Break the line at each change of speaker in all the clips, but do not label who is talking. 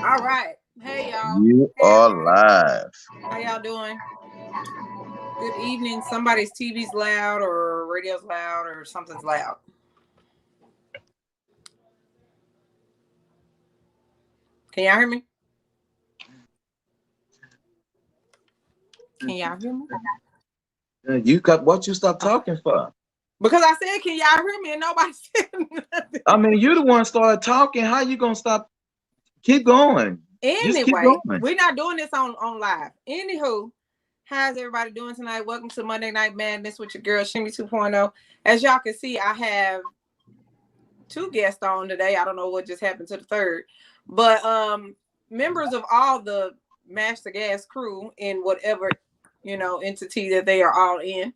All right. Hey, y'all.
You
Hey,
are
everybody.
live.
How y'all doing? Good evening. Somebody's TV's loud or radio's loud or something's loud. Can y'all hear me? Can y'all hear me?
You got what you stop talking for?
Because I said, can y'all hear me? And nobody said nothing.
I mean, you the one started talking. How you gonna stop? Keep going. Just keep
Anyway,
going.
we're not doing this on live. Anywho, how's everybody doing tonight? Welcome to Monday Night Madness with your girl, Shimmy 2.0. As y'all can see, I have two guests on today. I don't know what just happened to the third. But members of all the Master Gas crew in whatever entity that they are all in.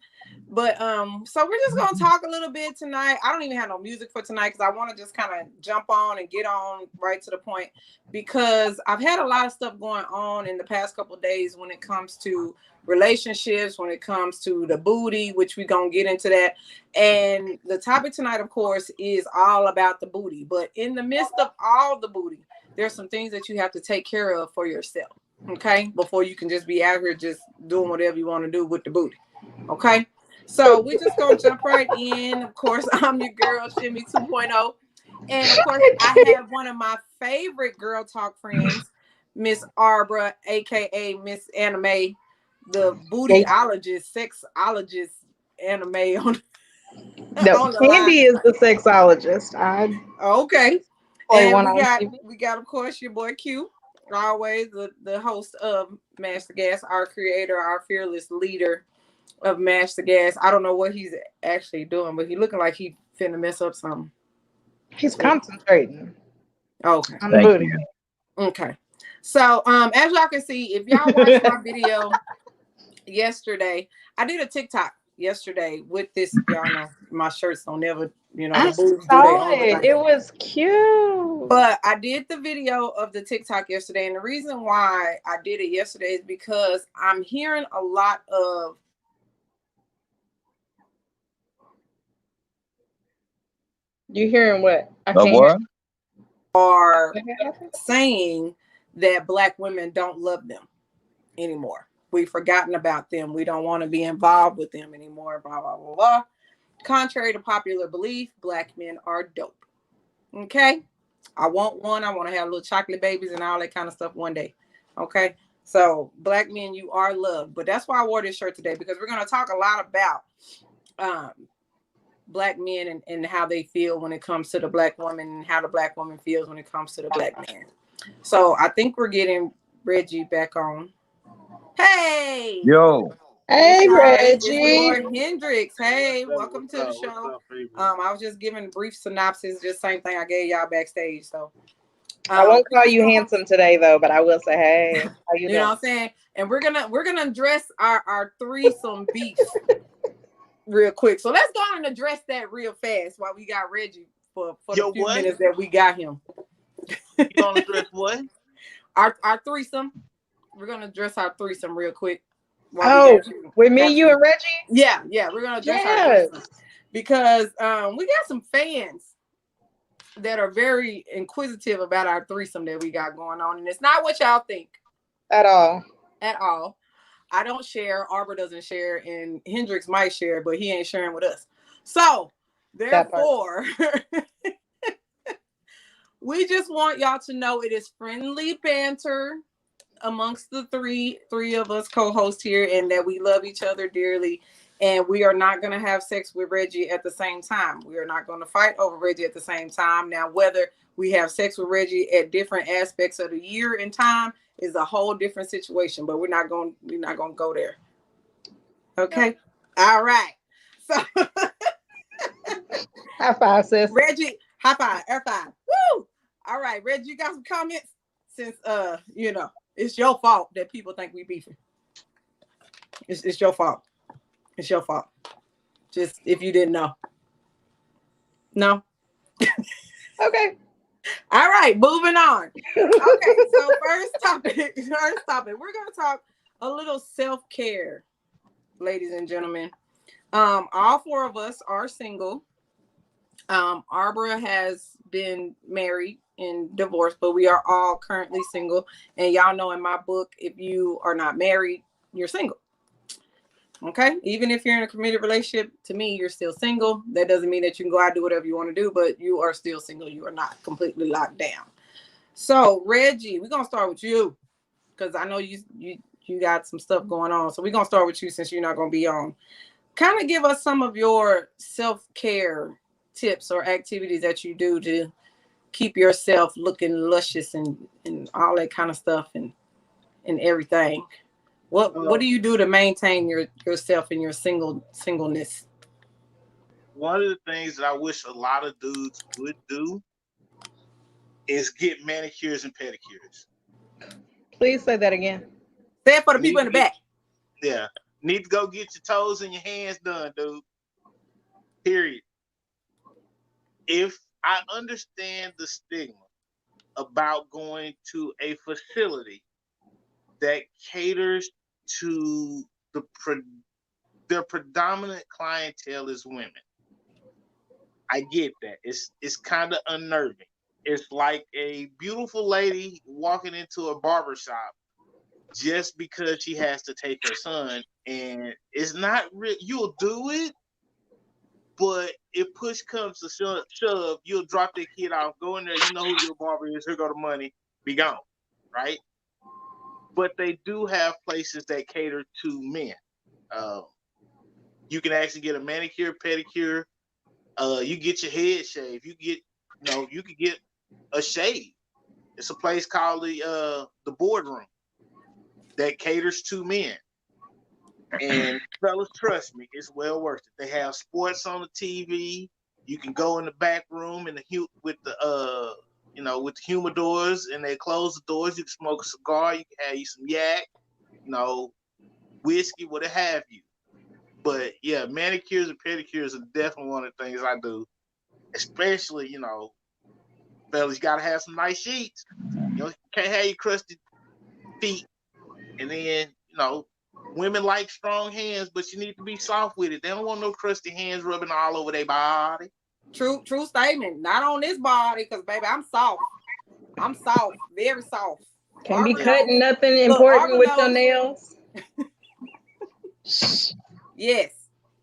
But so we're just gonna talk a little bit tonight. I don't even have no music for tonight because I want to just kind of jump on and get on right to the point, because I've had a lot of stuff going on in the past couple of days when it comes to relationships, when it comes to the booty, which we're gonna get into that. And the topic tonight, of course, is all about the booty. But in the midst of all the booty, there's some things that you have to take care of for yourself, okay? Before you can just be out here just doing whatever you want to do with the booty, okay? So we're just going to jump right in. Of course, I'm your girl, Shimmy 2.0. And of course, I have one of my favorite girl talk friends, Miss Arbra, a.k.a. Miss Anime, the bootyologist, sexologist anime on
No,
the line.
Candy is the sexologist. I
Okay.
play
And
one on TV.
we got, of course, your boy Q, always the host of Master Gas, our creator, our fearless leader of Master Gas. I don't know what he's actually doing, but he looking like he finna mess up something.
He's concentrating
Okay.
on the
Thank
booty.
you.
Okay. So as y'all can see, if y'all watched my video yesterday, I did a TikTok yesterday with this. Y'all know my shirts don't never,
I
the boobs do their
saw
own
it.
thing.
It was cute.
But I did the video of the TikTok yesterday, and the reason why I did it yesterday is because I'm hearing a lot of
You hearing what? I
The
can't hear.
what?
are saying that Black women don't love them anymore. We've forgotten about them. We don't want to be involved with them anymore. Blah, blah, blah, blah. Contrary to popular belief, Black men are dope. Okay? I want one. I want to have little chocolate babies and all that kind of stuff one day. Okay? So, Black men, you are loved. But that's why I wore this shirt today, because we're going to talk a lot about Black men and how they feel when it comes to the Black woman, and how the Black woman feels when it comes to the Black man. So I think we're getting Reggie back on. Hey,
Yo.
Hey,
it's
Reggie.
Lord Hendrix. Hey, welcome to the show. I was just giving a brief synopsis, just same thing I gave y'all backstage. So
I won't call you handsome today though, but I will say, hey, how you doing?
know what I'm saying? And we're gonna address our threesome beef real quick. So let's go and address that real fast while we got Reggie for the few minutes that we got him.
You gonna address what?
Our threesome. We're gonna address our threesome real quick.
With me, you, and Reggie?
Yeah, we're gonna address our threesome because we got some fans that are very inquisitive about our threesome that we got going on, and it's not what y'all think
at all.
I don't share, Arbor doesn't share, and Hendrix might share, but he ain't sharing with us. So therefore we just want y'all to know it is friendly banter amongst the three of us co-hosts here, and that we love each other dearly, and we are not going to have sex with Reggie at the same time. We are not going to fight over Reggie at the same time. Now, whether we have sex with Reggie at different aspects of the year and time is a whole different situation, but we're not going to go there. Okay. All right. So
high five, sis.
Reggie, high five, air five. Woo! All right, Reggie, you got some comments? Since it's your fault that people think we beefing. It's your fault. It's your fault. Just if you didn't know. No.
Okay.
All right, moving on. Okay, so first topic. We're gonna talk a little self-care, ladies and gentlemen. All four of us are single. Arbora has been married in divorce, but we are all currently single. And y'all know in my book, if you are not married, you're single. Okay, even if you're in a committed relationship, to me, you're still single. That doesn't mean that you can go out and do whatever you want to do, but you are still single. You are not completely locked down. So, Reggie, we're gonna start with you because I know you got some stuff going on. So we're gonna start with you since you're not gonna be on. Kind of give us some of your self-care tips or activities that you do to keep yourself looking luscious and all that kind of stuff and everything. What do you do to maintain yourself in your singleness?
One of the things that I wish a lot of dudes would do is get manicures and pedicures.
Please say that again.
Say it for the people in the back.
Yeah. Need to go get your toes and your hands done, dude. Period. If I understand the stigma about going to a facility that caters to their predominant clientele is women. I get that. It's kind of unnerving. It's like a beautiful lady walking into a barbershop just because she has to take her son, and it's not real. You'll do it, but if push comes to shove, you'll drop that kid off, go in there, you know who your barber is, here go the money, be gone, right? But they do have places that cater to men. You can actually get a manicure, pedicure. You get your head shaved. You could get a shave. It's a place called the Boardroom that caters to men. And fellas, trust me, it's well worth it. They have sports on the TV. You can go in the back room with the humidors, and they close the doors. You can smoke a cigar. You can have you some yak, whiskey, whatever have you. But yeah, manicures and pedicures are definitely one of the things I do. Especially, fellas, you gotta have some nice sheets. You can't have your crusty feet. And then, women like strong hands, but you need to be soft with it. They don't want no crusty hands rubbing all over their body.
True statement. Not on this body, because baby, I'm soft. I'm soft, very soft.
Can't be cutting nothing important with your nails.
Yes.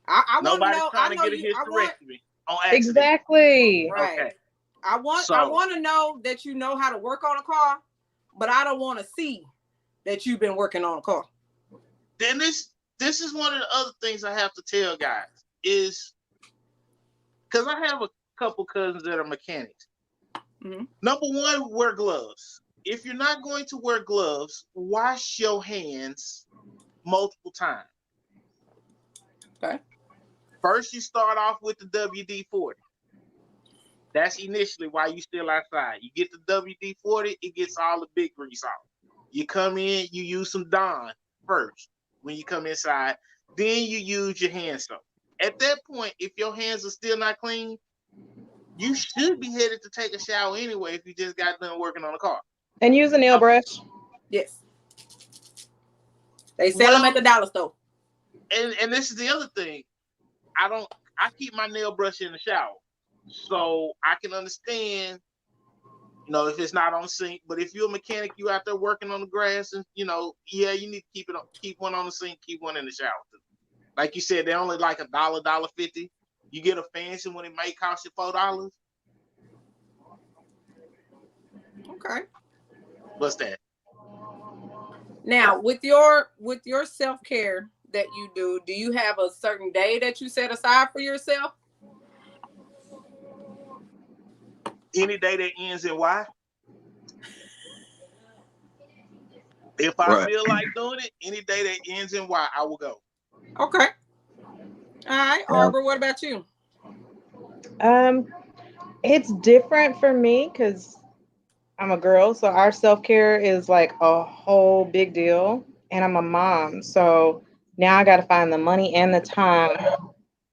I want to know.
Trying
I know
to get
you.
a hysterectomy on accident.
Exactly.
Right.
Okay.
I want to know that you know how to work on a car, but I don't want to see that you've been working on a car.
Then this is one of the other things I have to tell guys is because I have a couple cousins that are mechanics. Mm-hmm. Number one, wear gloves. If you're not going to wear gloves, wash your hands multiple times.
Okay.
First, you start off with the WD-40. That's initially why you still outside. You get the WD-40, it gets all the big grease off. You come in, you use some Dawn first when you come inside. Then you use your hand soap. At that point, if your hands are still not clean, you should be headed to take a shower anyway if you just got done working on the car.
And use a nail brush.
Yes. They sell them at the dollar store.
And this is the other thing. I keep my nail brush in the shower. So I can understand, if it's not on sink. But if you're a mechanic, you out there working on the grass, and you need to keep one on the sink, keep one in the shower too. Like you said, they're only like $1.50. You get a fancy one, it might cost you $4.
Okay.
What's that?
Now, with your self-care that you do you have a certain day that you set aside for yourself?
Any day that ends in Y. If I feel like doing it, any day that ends in Y, I will go.
Okay. All right, Arbor, what about you?
It's different for me because I'm a girl, so our self-care is like a whole big deal, and I'm a mom, so now I got to find the money and the time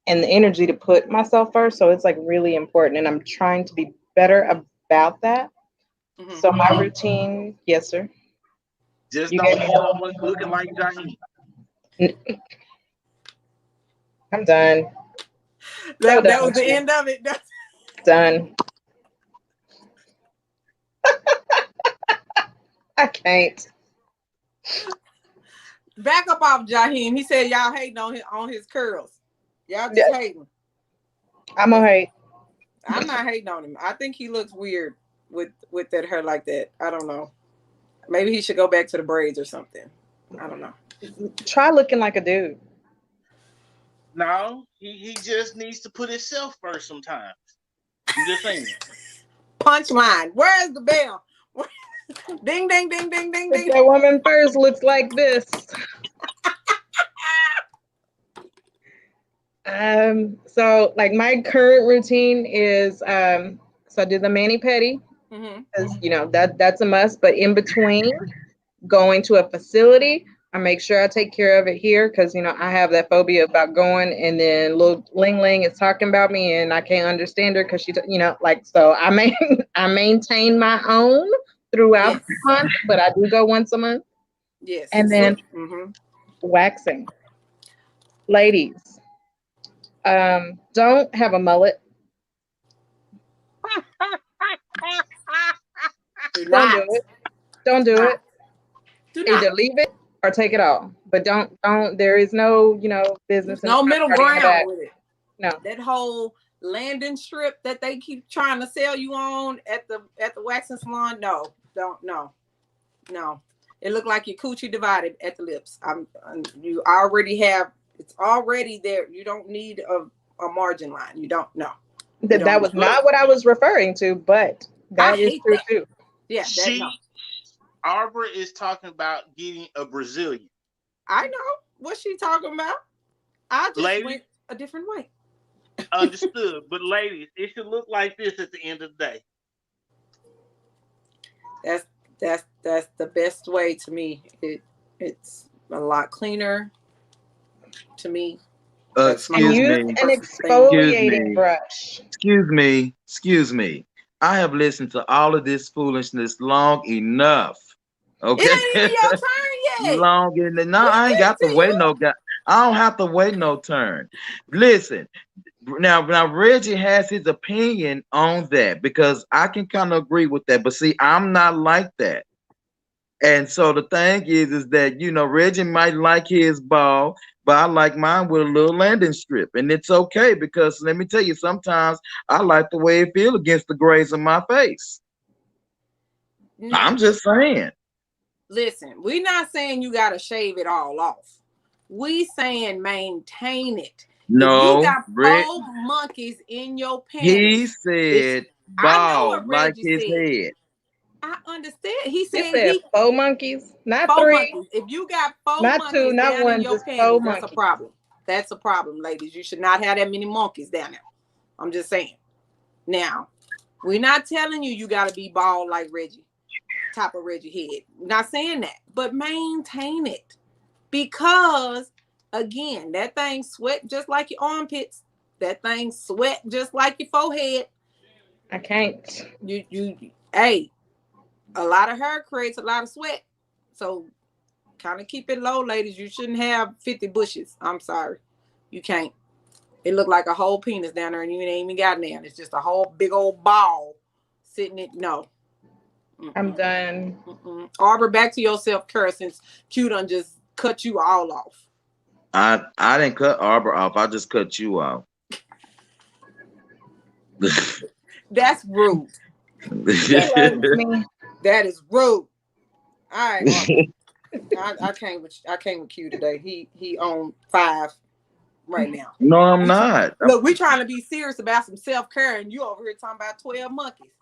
and the energy to put myself first. So it's like really important, and I'm trying to be better about that. Mm-hmm. So my routine, yes, sir.
Just don't end up looking like Jaheim.
I'm done.
That was the end of it.
Done. I can't.
Back up off Jaheim. He said y'all hating on his curls. Y'all just
Yeah.
hating.
I'm gonna hate.
I'm not hating on him. I think he looks weird with that hair like that. I don't know. Maybe he should go back to the braids or something. I don't know.
Try looking like a dude.
No, he just needs to put himself first sometimes. I'm just saying.
Punchline. Where's the bell? Ding, ding, ding, ding, ding,
If
ding.
that woman first looks like this. So like my current routine is so I do the mani pedi because that's a must. But in between going to a facility, I make sure I take care of it here because I have that phobia about going and then little Ling Ling is talking about me and I can't understand her because so I maintain my own throughout the month, but I do go once a month.
Yes.
And then waxing. Ladies, don't have a mullet. Don't do it. Don't do it. Either leave it or take it off. But don't there is no, business
There's no middle ground with it.
No.
That whole landing strip that they keep trying to sell you on at the waxing salon, no. It looked like your coochie divided at the lips. You already have, it's already there. You don't need a margin line. You don't know.
That was not what I was referring to, but that is true too.
Yeah,
Arbor is talking about getting a Brazilian.
I know what she's talking about. I just went a different way.
Understood. But ladies, it should look like this at the end of the day.
That's the best way to me. It's a lot cleaner to me.
Excuse me.
An exfoliating brush.
Excuse me. I have listened to all of this foolishness long enough. Okay.
It ain't even your turn yet.
Long enough. No, I ain't got to wait no guy. I don't have to wait no turn. Listen. Now Reggie has his opinion on that because I can kind of agree with that. But see, I'm not like that. And so the thing is that, Reggie might like his ball, but I like mine with a little landing strip. And it's okay because let me tell you, sometimes I like the way it feels against the grays of my face. No. I'm just saying.
Listen, we're not saying you got to shave it all off. We saying maintain it.
No,
if you got 4 monkeys in your pants.
He said bald, I know what like his head.
I understand. He said
4 monkeys, not
4
3.
monkeys. If you got 4
not
monkeys
2, not
down
1,
in your
just
panties,
4
that's
monkeys.
a problem. That's a problem, ladies. You should not have that many monkeys down there. I'm just saying. Now, we're not telling you got to be bald like Reggie, top of Reggie head. We're not saying that, but maintain it because, again, that thing sweat just like your armpits. That thing sweat just like your forehead.
I can't.
Hey, a lot of hair creates a lot of sweat. So kind of keep it low, ladies. You shouldn't have 50 bushes. I'm sorry. You can't. It looked like a whole penis down there and you ain't even got there. It's just a whole big old ball sitting it. No.
I'm done.
Arbor, back to your self-care since Q done just cut you all off.
I didn't cut Arbor off. I just cut you off.
That's rude. That is rude. All right, I came with Q today. He on 5 right now.
No, I'm not.
Look, we trying to be serious about some self-care, and you over here talking about 12 monkeys.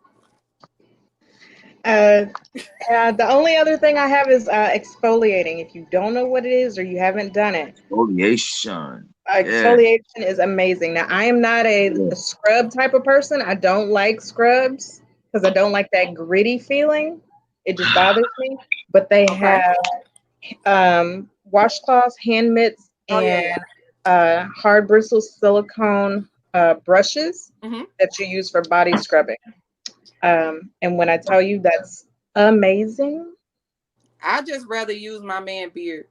The only other thing I have is exfoliating. If you don't know what it is or you haven't done it,
exfoliation.
Exfoliation is amazing. Now, I am not a scrub type of person. I don't like scrubs because I don't like that gritty feeling. It just bothers me. But they have washcloths, hand mitts, and hard bristle silicone brushes that you use for body scrubbing. And when I tell you that's amazing.
I just rather use my man beard.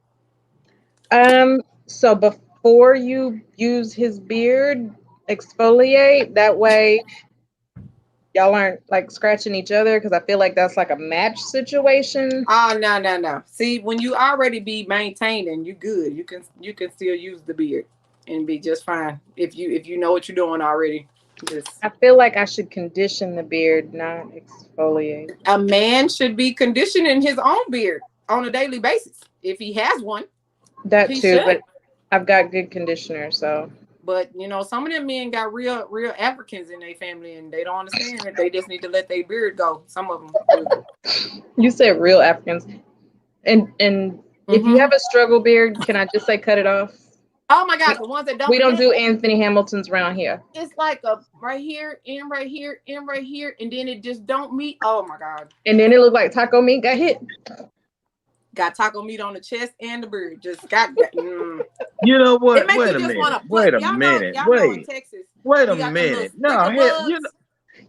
So before you use his beard, exfoliate. That way Y'all aren't like scratching each other because I feel like that's like a match situation.
Oh, no, no, no. See, when you already be maintaining, you good. You can still use the beard and be just fine if you know what you're doing already. Just
I feel like I should condition the beard, not exfoliate.
a man should be conditioning his own beard on a daily basis. If he has one,
That
he
too,
should.
but I've got good conditioner, so
But some of them men got real Africans in their family, and they don't understand that they just need to let their beard go. Some of them do.
you said real Africans. And if you have
Hmm.
a struggle beard, can I just say cut it off?
Oh my God,
We,
the ones that don't
we don't
connect.
do Anthony Hamilton's around here.
It's like a right here, in right here, in right here, and then it just don't meet. Oh my God.
And then it looked like taco meat got hit.
Got taco meat on the chest and the beard. Just got.
You know
It
what?
makes
Wait
you
a
just want
minute.
to put.
Wait a minute.
Y'all know in
Wait.
Texas
Wait a
we got them little
minute. No,
sticker
here, you know.
bugs.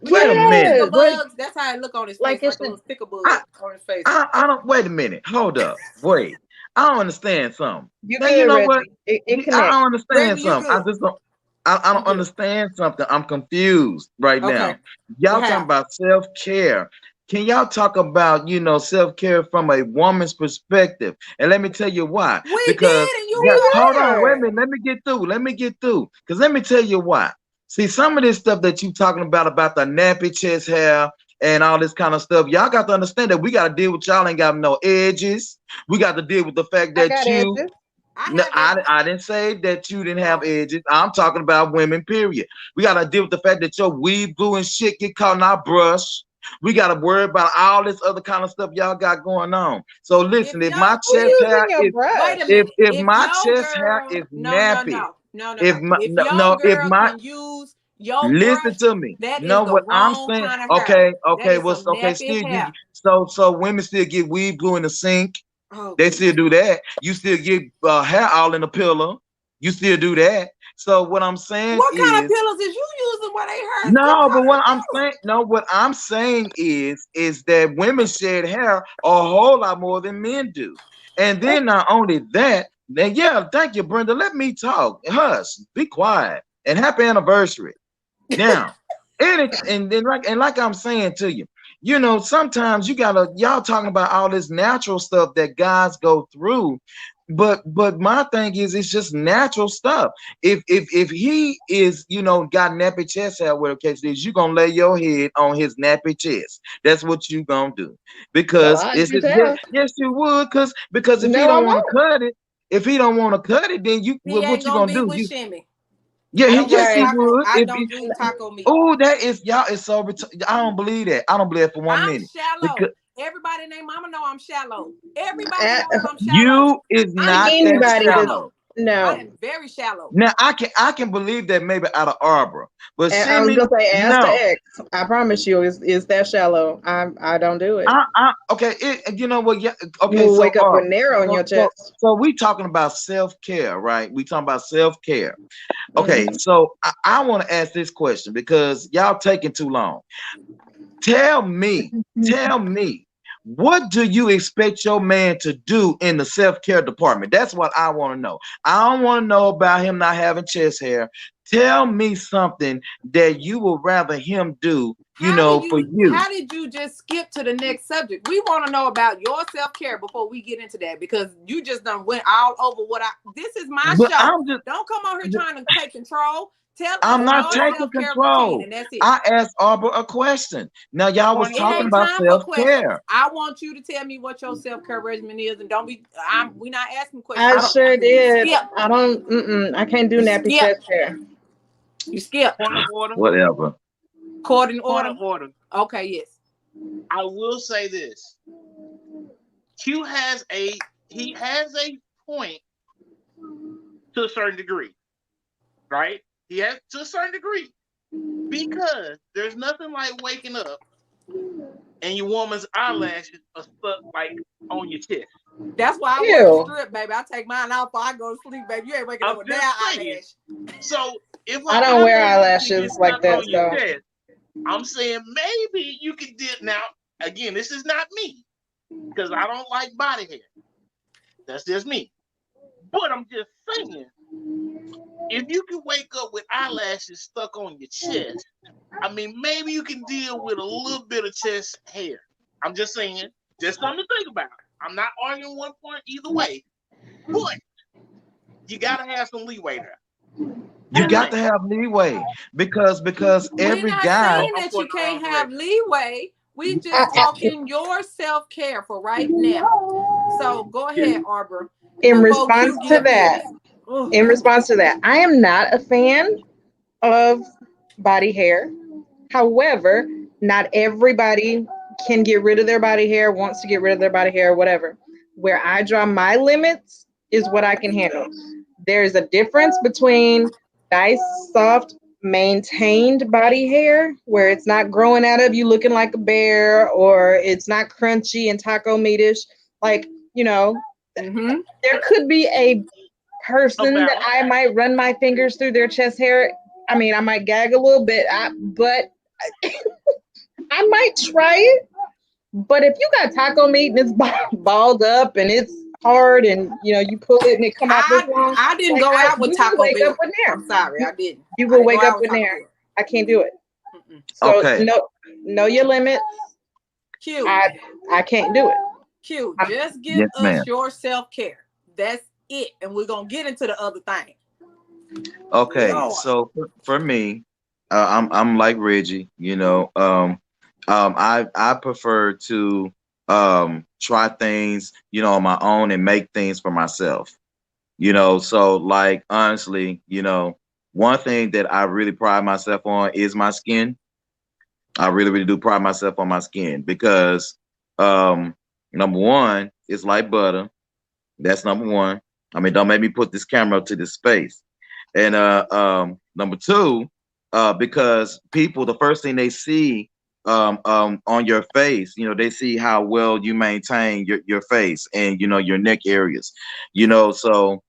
We
Wait
got
a
them little
minute.
sticker
Yes.
Wait.
bugs. That's how it look on his
Like
face,
it's
like a little sticker
I,
bug on his face.
I don't. Wait a minute. Hold up. Wait. I don't understand something.
you
Now you
good,
know what?
Reggie. It
I
connects.
don't understand
Reggie, you
something. I
good?
just don't. I
You
don't
good?
understand something. I'm confused right
Okay.
now. Y'all
What
talking
happened?
about self care. Can y'all talk about self care from a woman's perspective? And let me tell you why.
We
Because
did, and you
We
cut
hold
it.
on, wait a
were.
minute. Let me get through. Let me get through. Because let me tell you why. See, some of this stuff that you talking about the nappy chest hair and all this kind of stuff, y'all got to understand that we got to deal with y'all ain't got no edges. We got to deal with the fact
I
that
got
you
edges.
I
no,
have edges.
I didn't say that you didn't have
Oh,
edges. I'm talking about women, period. We got to deal with the fact that your weave glue and shit get caught in our brush. We got to worry about all this other kind of stuff y'all got going on. So
if
listen, if my
yo,
Who
chest hair
using your
is,
wait a
brush?
minute.
if
If
my
your
chest hair
girl,
is
no, no,
nappy,
no, no, no,
if
no.
my
If
no,
your
no if
girl
my
can use your
listen
brush,
to me.
that is
No,
the
what I'm
wrong
saying.
kind of hair.
Okay,
That
okay,
is
what's
some
okay?
nappy
Still,
hair.
so women still get weave glue in the sink.
Oh
They still
goodness.
do that. You still get hair all in the pillow. You still do that. So what I'm saying
What kind of
is
pillows is you using where they hairs get
no,
caught
but
in the
what I'm
pillow?
saying, no, what I'm saying is that women shed hair a whole lot more than men do. And then not only that, then yeah, thank you, Brenda. Let me talk. Hush, be quiet, and happy anniversary. Now, and like I'm saying to you, sometimes you gotta y'all talking about all this natural stuff that guys go through, but my thing is it's just natural stuff. If he is got nappy chest hair, whatever the case is, you gonna lay your head on his nappy chest. That's what you gonna do
Well,
because
I
it's
you
just, yes,
tell.
yes you would because if he
No, I
don't want to
won't.
cut it, if he don't want to cut it, then you
He
what
ain't
you
gonna
gonna
be
do?
with Shimmy.
Yeah,
I
he
don't do
yes he
Right.
taco.
would.
I don't do taco meat.
Oh, that is y'all is so I don't believe that. I don't believe it for one
I'm
minute. Because
shallow. Everybody named Mama know I'm shallow. Everybody
Uh,
knows I'm shallow.
you is
I'm
not that
very
Anybody that's
shallow.
shallow. I
no.
am very shallow.
Now I can believe that maybe out of Arbor, but
And I was
Shimmy,
gonna say, ask the
no.
ex. I promise you, is that shallow? I don't do it.
Okay, you know what? Yeah,
You
okay,
will
so
wake up with narrow in
so
your
so
chest.
so we talking about self-care, right? We talking about self-care. Okay,
Hmm.
so I want to ask this question because y'all taking too long. Tell me, tell me, what do you expect your man to do in the self-care department? That's what I want to know. I don't want to know about him not having chest hair. Tell me something that you would rather him do, for you.
How did you just skip to the next subject? We want to know about your self-care before we get into that because you just done went all over what I this is my
But
show.
I'm just
Don't come on here trying to take control. Tell us
I'm not
your
taking
self-care routine
control.
and that's it.
I asked Arbor a question. Now y'all was
Point of
It
talking
ain't
order.
about
time for questions.
self-care.
I want you to tell me what your self-care regimen is and don't be we not asking questions
I
right now
sure
because you
did.
skip.
I don't. I can't do
You
nappy
skip.
chest hair.
You skip.
Point of order.
Whatever.
Court in
Point
order.
of order.
Okay, yes.
I will say this. Q has a he has a point to a certain degree, right? He has to a certain degree because there's nothing like waking up and your woman's eyelashes are stuck like on your chest.
That's why I wear a
Ew.
strip, baby. I take mine out before I go to sleep, baby. You ain't waking up
I'm
with
just
that
saying.
eyelash.
So if
I
her
don't wear
eyelashes get
eyelashes like
stuck
that,
on your
so
chest, I'm saying maybe you can dip. Now, again, this is not me because I don't like body hair. That's just me. But I'm just saying, if you can wake up with eyelashes stuck on your chest, I mean, maybe you can deal with a little bit of chest hair. I'm just saying, just something to think about. I'm not arguing one point either way, but you gotta have some leeway there.
You
Just
got
saying.
to have leeway because
We're
every
not
guy.
saying
I'm
that you
pointing the wrong
can't have
direction.
leeway. We
I,
just
I-
talking your self care for right now. So go
Yeah.
ahead, Arbor,
in
before
response
Q
to
give his.
that,
Ugh.
I am not a fan of body hair. However, not everybody can get rid of their body hair, wants to get rid of their body hair, whatever. Where I draw my limits is what I can handle. There's a difference between nice, soft, maintained body hair where it's not growing out of you looking like a bear or it's not crunchy and taco meatish. Like, you know,
Mm-hmm.
there could be a
A
person that
balance.
I might run my fingers through their chest hair. I mean, I might gag a little bit, but I might try it. But if you got taco meat and it's balled up and it's hard and you pull it and it come out this long,
I didn't
like
go out with
you will
Taco
wake up
Bell.
with nair.
I'm sorry,
You,
I didn't.
you
I
will
didn't go
wake up
out with
with
Taco
nair.
Bell.
I can't do it.
Mm-mm.
So
Okay.
know your limits.
Q,
I can't do it.
Q,
I'm,
just give
Yes,
us
ma'am.
your self care. That's it, and we're gonna get into the other thing.
Okay.
Lord.
So for me, I'm like Reggie. I prefer to try things on my own and make things for myself. So like honestly, one thing that I really pride myself on is my skin. I really, really do pride myself on my skin because um number one, it's like butter. That's number one. I mean, don't make me put this camera up to this space. And number two, because people, the first thing they see on your face, they see how well you maintain your face and your neck areas. So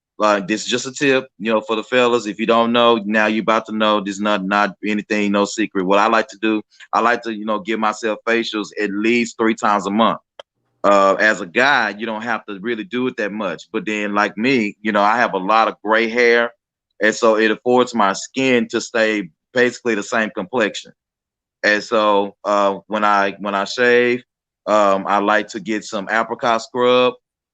this is just a tip, for the fellas. If you don't know, now you're about to know. This is not anything, no secret. What I like to do, I like to give myself facials at least 3 times a month. As a guy, you don't have to really do it that much. But then, like me, I have a lot of gray hair, and so it affords my skin to stay basically the same complexion. And so when I shave, I like to get some apricot scrub,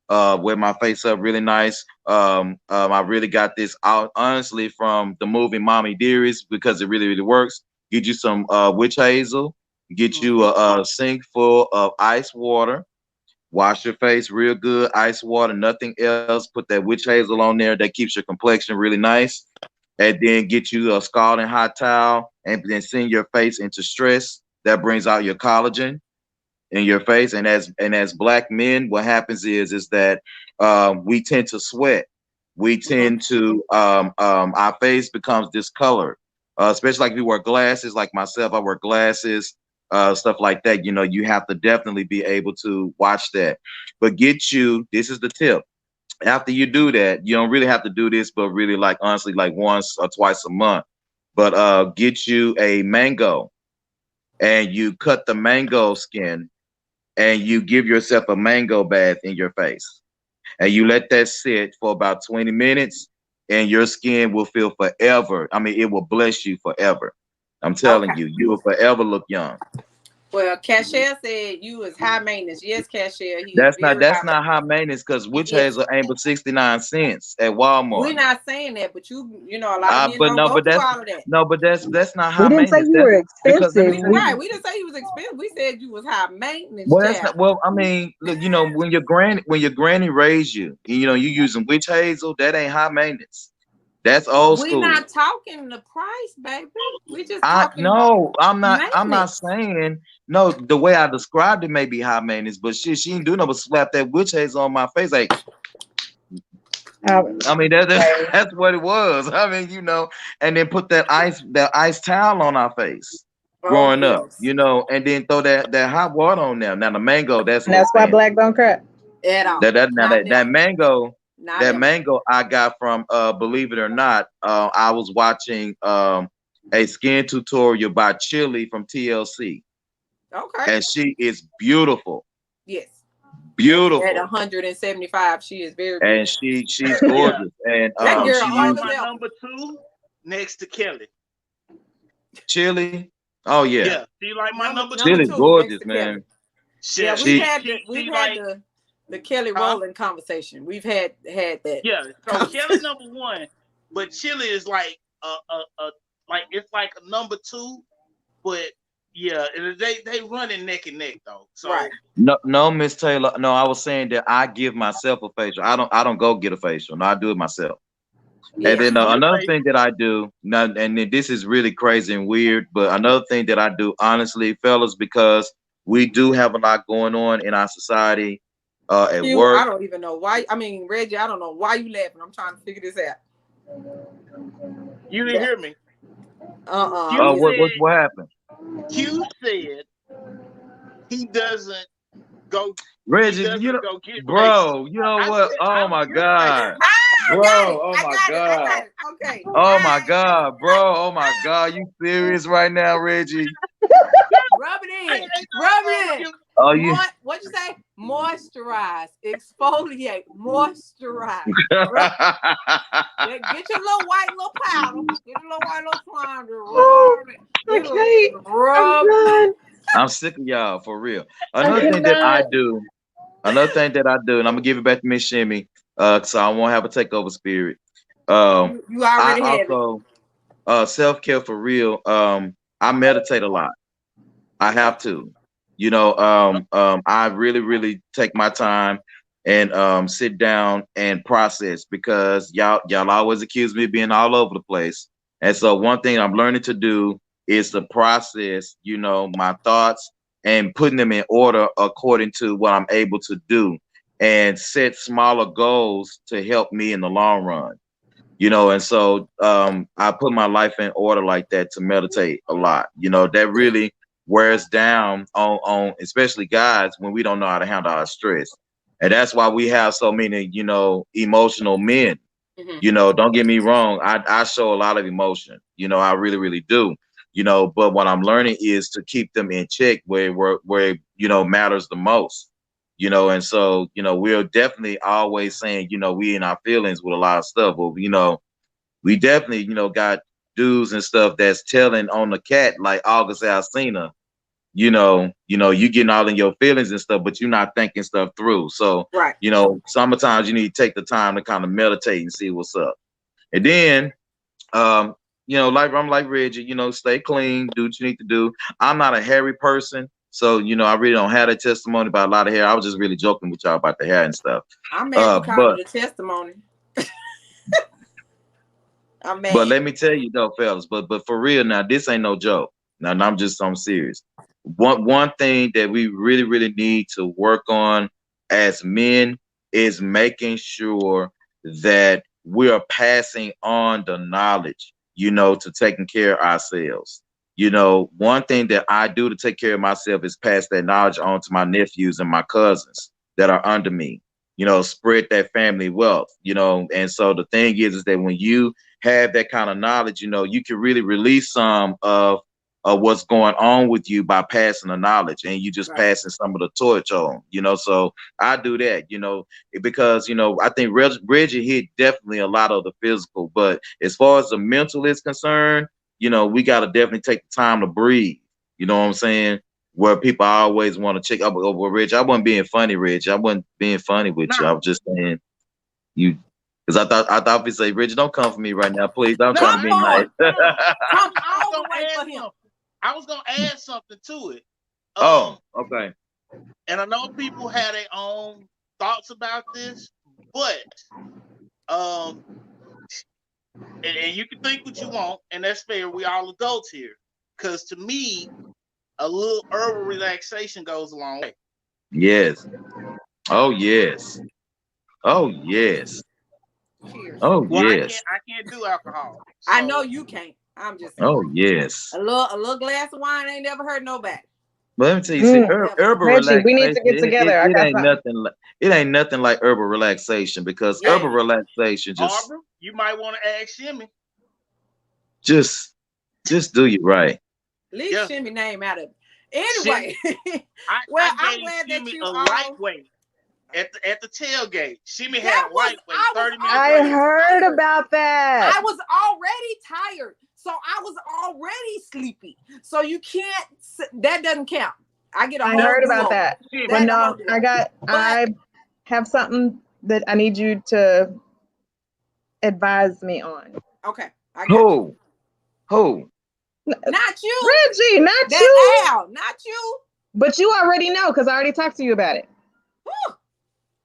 wear my face up really nice. I really got this out honestly from the movie Mommy Dearest because it really really works. Get you some witch hazel, get you
Mhm.
a sink full of ice water. Wash your face real good, ice water, nothing else. Put that witch hazel on there. That keeps your complexion really nice. And then get you a scalding hot towel and then send your face into stress. That brings out your collagen in your face. And as black men, what happens is that we tend to sweat. We
Mhm.
tend to our face becomes discolored, especially like if you wear glasses. Like myself, I wear glasses, stuff like that. You have to definitely be able to watch that. But get you. This is the tip. After you do that, you don't really have to do this, but really like honestly, like once or twice a month. But get you a mango and you cut the mango skin and you give yourself a mango bath in your face and you let that sit for about 20 minutes and your skin will feel forever. I mean, it will bless you forever. I'm telling
Okay.
you, you will forever look young.
Well, Cashier said you is high maintenance. Yes, Cashier, he is
That's not
very
that's
high
not
maintenance.
high maintenance because witch
Yes.
hazel ain't but 69 cents at
We're
Walmart.
not saying that, but a lot of men
But
don't
no,
go
but
through
that's
all of that.
no, but that's not
we
high
didn't say
maintenance.
you
That's
were
because let
expensive.
me
We
tell
right.
you.
We didn't say he was expensive. We said you was high maintenance,
Well, that's
child.
not. Well, I mean, look, when your granny raised you, you using witch hazel. That ain't high maintenance. That's old
We're
school.
not talking the price, baby. We just
I
talking
no, I'm not. I'm not
maintenance.
saying no. The way I described it may be high maintenance, but shit, she didn't do nothing but slap that witch hazel on my face. Like,
Uh,
I mean, that's what it was. I mean, and then put that ice towel on our face
Oh
growing up,
goodness.
and then throw that hot water on there. Now the mango, that's a
and
little
that's why
fancy.
black don't crack.
At
That
all.
that now
Not
that that
ever.
mango,
Not
that
ever.
mango I got from believe it or not, I was watching a skin tutorial by Chili from TLC,
Okay.
and she is beautiful,
Yes. At
beautiful,
175, she is very
and
beautiful.
she's
Yeah.
gorgeous, and
That
I'm
girl
she
she is
old
used
as
my
ever.
number two next to Kelly.
Chili. Oh yeah.
Yeah, she like my
Number
number
number
two.
Chili's
two next
gorgeous,
to Kelly.
man.
Yeah,
She,
we've
She
had
she,
we've
she
had
like,
the Kelly
huh?
Rowland conversation. We've had that
Yeah. So Kelly
conversation.
number one, but Chili is like like it's like a number two, but yeah, they running neck and neck though.
Right.
So
no, Miss Taylor. No, I was saying that I give myself a facial. I don't go get a facial. No, I do it myself. And
Yeah.
then
you get a
another
face.
thing that I do, now, and then this is really crazy and weird, but another thing that I do, honestly, fellas, because we do have a lot going on in our society, at
You, I
work.
don't even know why. I mean, Reggie, I don't know why you laughing. I'm trying to figure this out.
You didn't
That
hear me.
I'm
Q
just
said
What happened,
Q said he doesn't go he
Reggie?
doesn't go get facials.
Bro, you know
I
what?
said
Oh
I was
my
irritated.
God,
I got it.
bro! Oh
I
my
got it. I
God!
got it. Okay. All
Oh my
right.
God, bro! Oh my God! You serious right now, Reggie?
Rub it
Ain't,
in.
ain't
Rub
nothing wrong with
it in.
Q.
Oh,
More,
you?
what'd you say? Moisturize, exfoliate, moisturize. Rub, get your little white little powder. Get your little white little slime.
Oh,
Rub it.
okay. I'm
Rub.
done.
I'm sick of y'all for real.
I
Another thing that I
cannot.
do, and I'm gonna give it back to Miss Shimmy, so I won't have a takeover spirit. Um,
You
I
already have it.
also self care for real. I meditate a lot. I
Okay.
have to. I really, really take my time and sit down and process because y'all always accuse me of being all over the place. And so one thing I'm learning to do is to process, my thoughts and putting them in order according to what I'm able to do and set smaller goals to help me in the long run. And so I put my life in order like that to meditate a lot. That really wears down on especially guys when we don't know how to handle our stress. And that's why we have so many, emotional men.
Mhm.
Don't get me wrong, I show a lot of emotion, I really, really do. But what I'm learning is to keep them in check where matters the most. And so, we're definitely always saying, we in our feelings with a lot of stuff, but we definitely, got dudes and stuff that's telling on the cat like August Alsina, you getting all in your feelings and stuff, but you're not thinking stuff through. So,
Right.
sometimes you need to take the time to kind of meditate and see what's up. And then, um, like I'm like Reggie, stay clean, do what you need to do. I'm not a hairy person. So, I really don't have a testimony about a lot of hair. I was just really joking with y'all about the hair and stuff.
I'm mad you called
But
it a testimony. I'm
But
mad.
let me tell you though, fellas, but for real now, this ain't no joke. Now, I'm serious. One thing that we really, really need to work on as men is making sure that we are passing on the knowledge, to taking care of ourselves. One thing that I do to take care of myself is pass that knowledge on to my nephews and my cousins that are under me. Spread that family wealth, and so the thing is that when you have that kind of knowledge, you can really release some of what's going on with you by passing the knowledge and you just
Right.
passing some of the torch on, so I do that, because, I think Reggie hit definitely a lot of the physical, but as far as the mental is concerned, we got to definitely take the time to breathe. You know what I'm saying? Where people always want to check up over Reggie. I wasn't being funny, Reggie. I wasn't being funny with you. I
No,
was just saying you because I thought we say, Reggie, don't come for me right now, please. I'm
no,
trying to
Come
be
I
nice.
for
ain't.
him.
No,
Come
I was
all the
gonna
way
add
for him.
something. I was gonna add something to it.
Oh,
Um,
okay.
and I know people have their own thoughts about this, but um, and you can think what you want, and that's fair. We all adults here. Because to me, a little herbal relaxation goes a long way.
Yes. Oh yes. Oh yes.
Cheers.
Oh
Well,
yes.
I can't do alcohol,
I know
so
you can't. I'm just saying.
Oh yes.
A little glass of wine ain't never hurt nobody.
But let me tell you, see,
Mm.
Never.
herbal
Reggie, we need
relaxation,
to get together. I got something.
it ain't nothing like herbal relaxation because
Yeah,
herbal
it is.
relaxation just
Arbor, you might want to ask Shimmy.
just just do you right.
Leave
Yeah,
Shimmy name out of it.
Shimmy.
Anyway,
I
well, I'm
gave
glad that
Shimmy
you
a lightweight at the tailgate. Shimmy had
that
a
was
lightweight
I was
30 minutes
I
later.
already
heard
tired.
about that.
I was already tired. So I was already sleepy. So you can't, that doesn't count. I get a
I
whole
heard about
do-over.
that.
Shimmy,
But
That a whole
no,
do-over. But
I have something that I need you to advise me on.
okay, I got you.
Who? Who?
Not you.
Reggie, not
That
you.
Al, not you.
But you already know because I already talked to you about it.
Whew.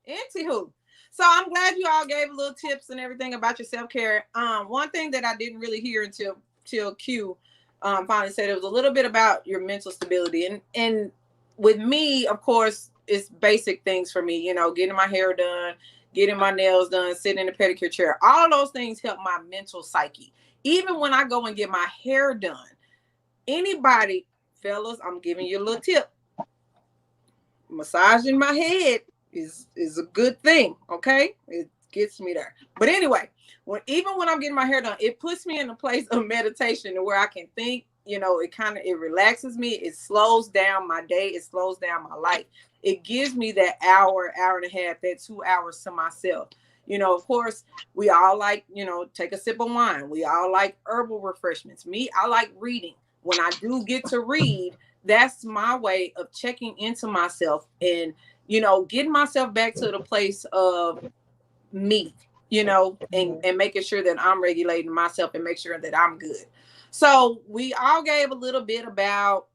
Anywho. So I'm glad you all gave little tips and everything about your self-care. One thing that I didn't really hear until Q finally said, it was a little bit about your mental stability. And with me, of course, it's basic things for me, you know, getting my hair done, getting my nails done, sitting in a pedicure chair. All of those things help my mental psyche. Even when I go and get my hair done, anybody, fellas, I'm giving you a little tip. Massaging my head is a good thing. Okay, it gets me there. But anyway, even when I'm getting my hair done, it puts me in a place of meditation where I can think. You know, it relaxes me. It slows down my day. It slows down my life. It gives me that hour and a half, that 2 hours to myself. You know, of course, we all like, you know, take a sip of wine. We all like herbal refreshments. Me, I like reading. When I do get to read, that's my way of checking into myself and, you know, getting myself back to the place of me, you know, and making sure that I'm regulating myself and make sure that I'm good. So we all gave a little bit about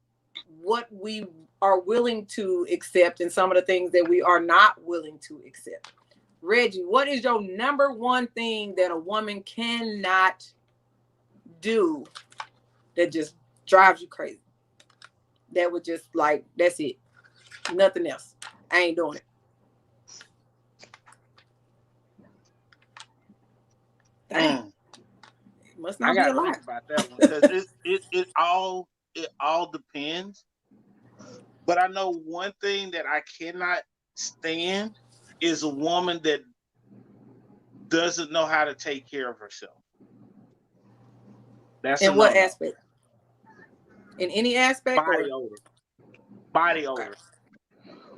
what we are willing to accept and some of the things that we are not willing to accept. Reggie, what is your number one thing that a woman cannot do that just drives you crazy? That would just like, that's it. Nothing else. I ain't doing it. Dang. It must
I
not be a
gotta think
lot.
about that one because it all depends. But I know one thing that I cannot stand is a woman that doesn't know how to take care of herself. That's a
In what
no-no.
aspect? In any aspect
Body
or
odor. Body
okay.
odor.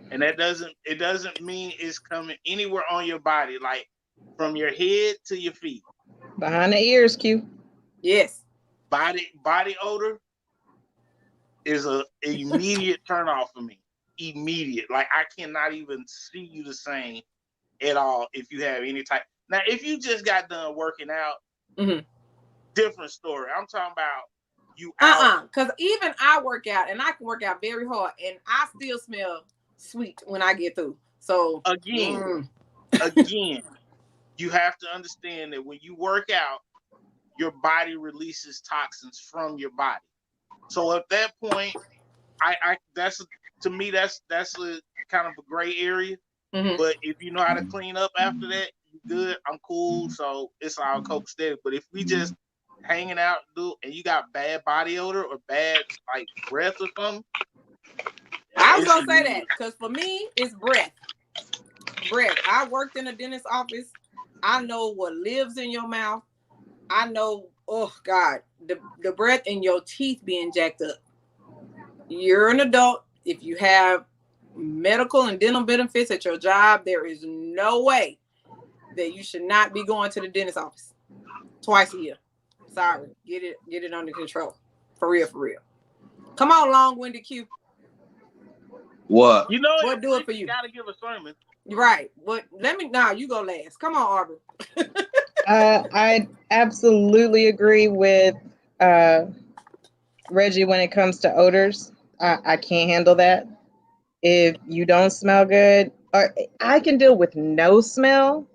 And it doesn't mean it's coming anywhere on your body, like from your head to your feet.
Behind the ears, Q.
Yes.
Body odor is a immediate turn off for me. Immediate. Like I cannot even see you the same at all if you have any type. Now, if you just got done working out, different story. I'm talking about you out.
Because even I work out and I can work out very hard and I still smell sweet when I get through. So
Again, you have to understand that when you work out, your body releases toxins from your body. So at that point, I that's to me that's a kind of a gray area. But if you know how to clean up after that, you good. I'm cool. So it's all copacetic. But if we just hanging out and you got bad body odor or bad like breath or something,
I was
it's
gonna say that because for me it's breath. Breath. I worked in a dentist office. I know what lives in your mouth. I know, oh God, the breath in your teeth being jacked up. You're an adult. If you have medical and dental benefits at your job, there is no way that you should not be going to the dentist office twice a year. Sorry, get it under control. For real, for real. Come on, long-winded Q.
What?
you know
What do it for
you
you?
gotta give a sermon.
Right. What? Let me. Nah, you go last. Come on, Arbor.
I absolutely agree with uh, Reggie when it comes to odors. I can't handle that. If you don't smell good, or I can deal with no smell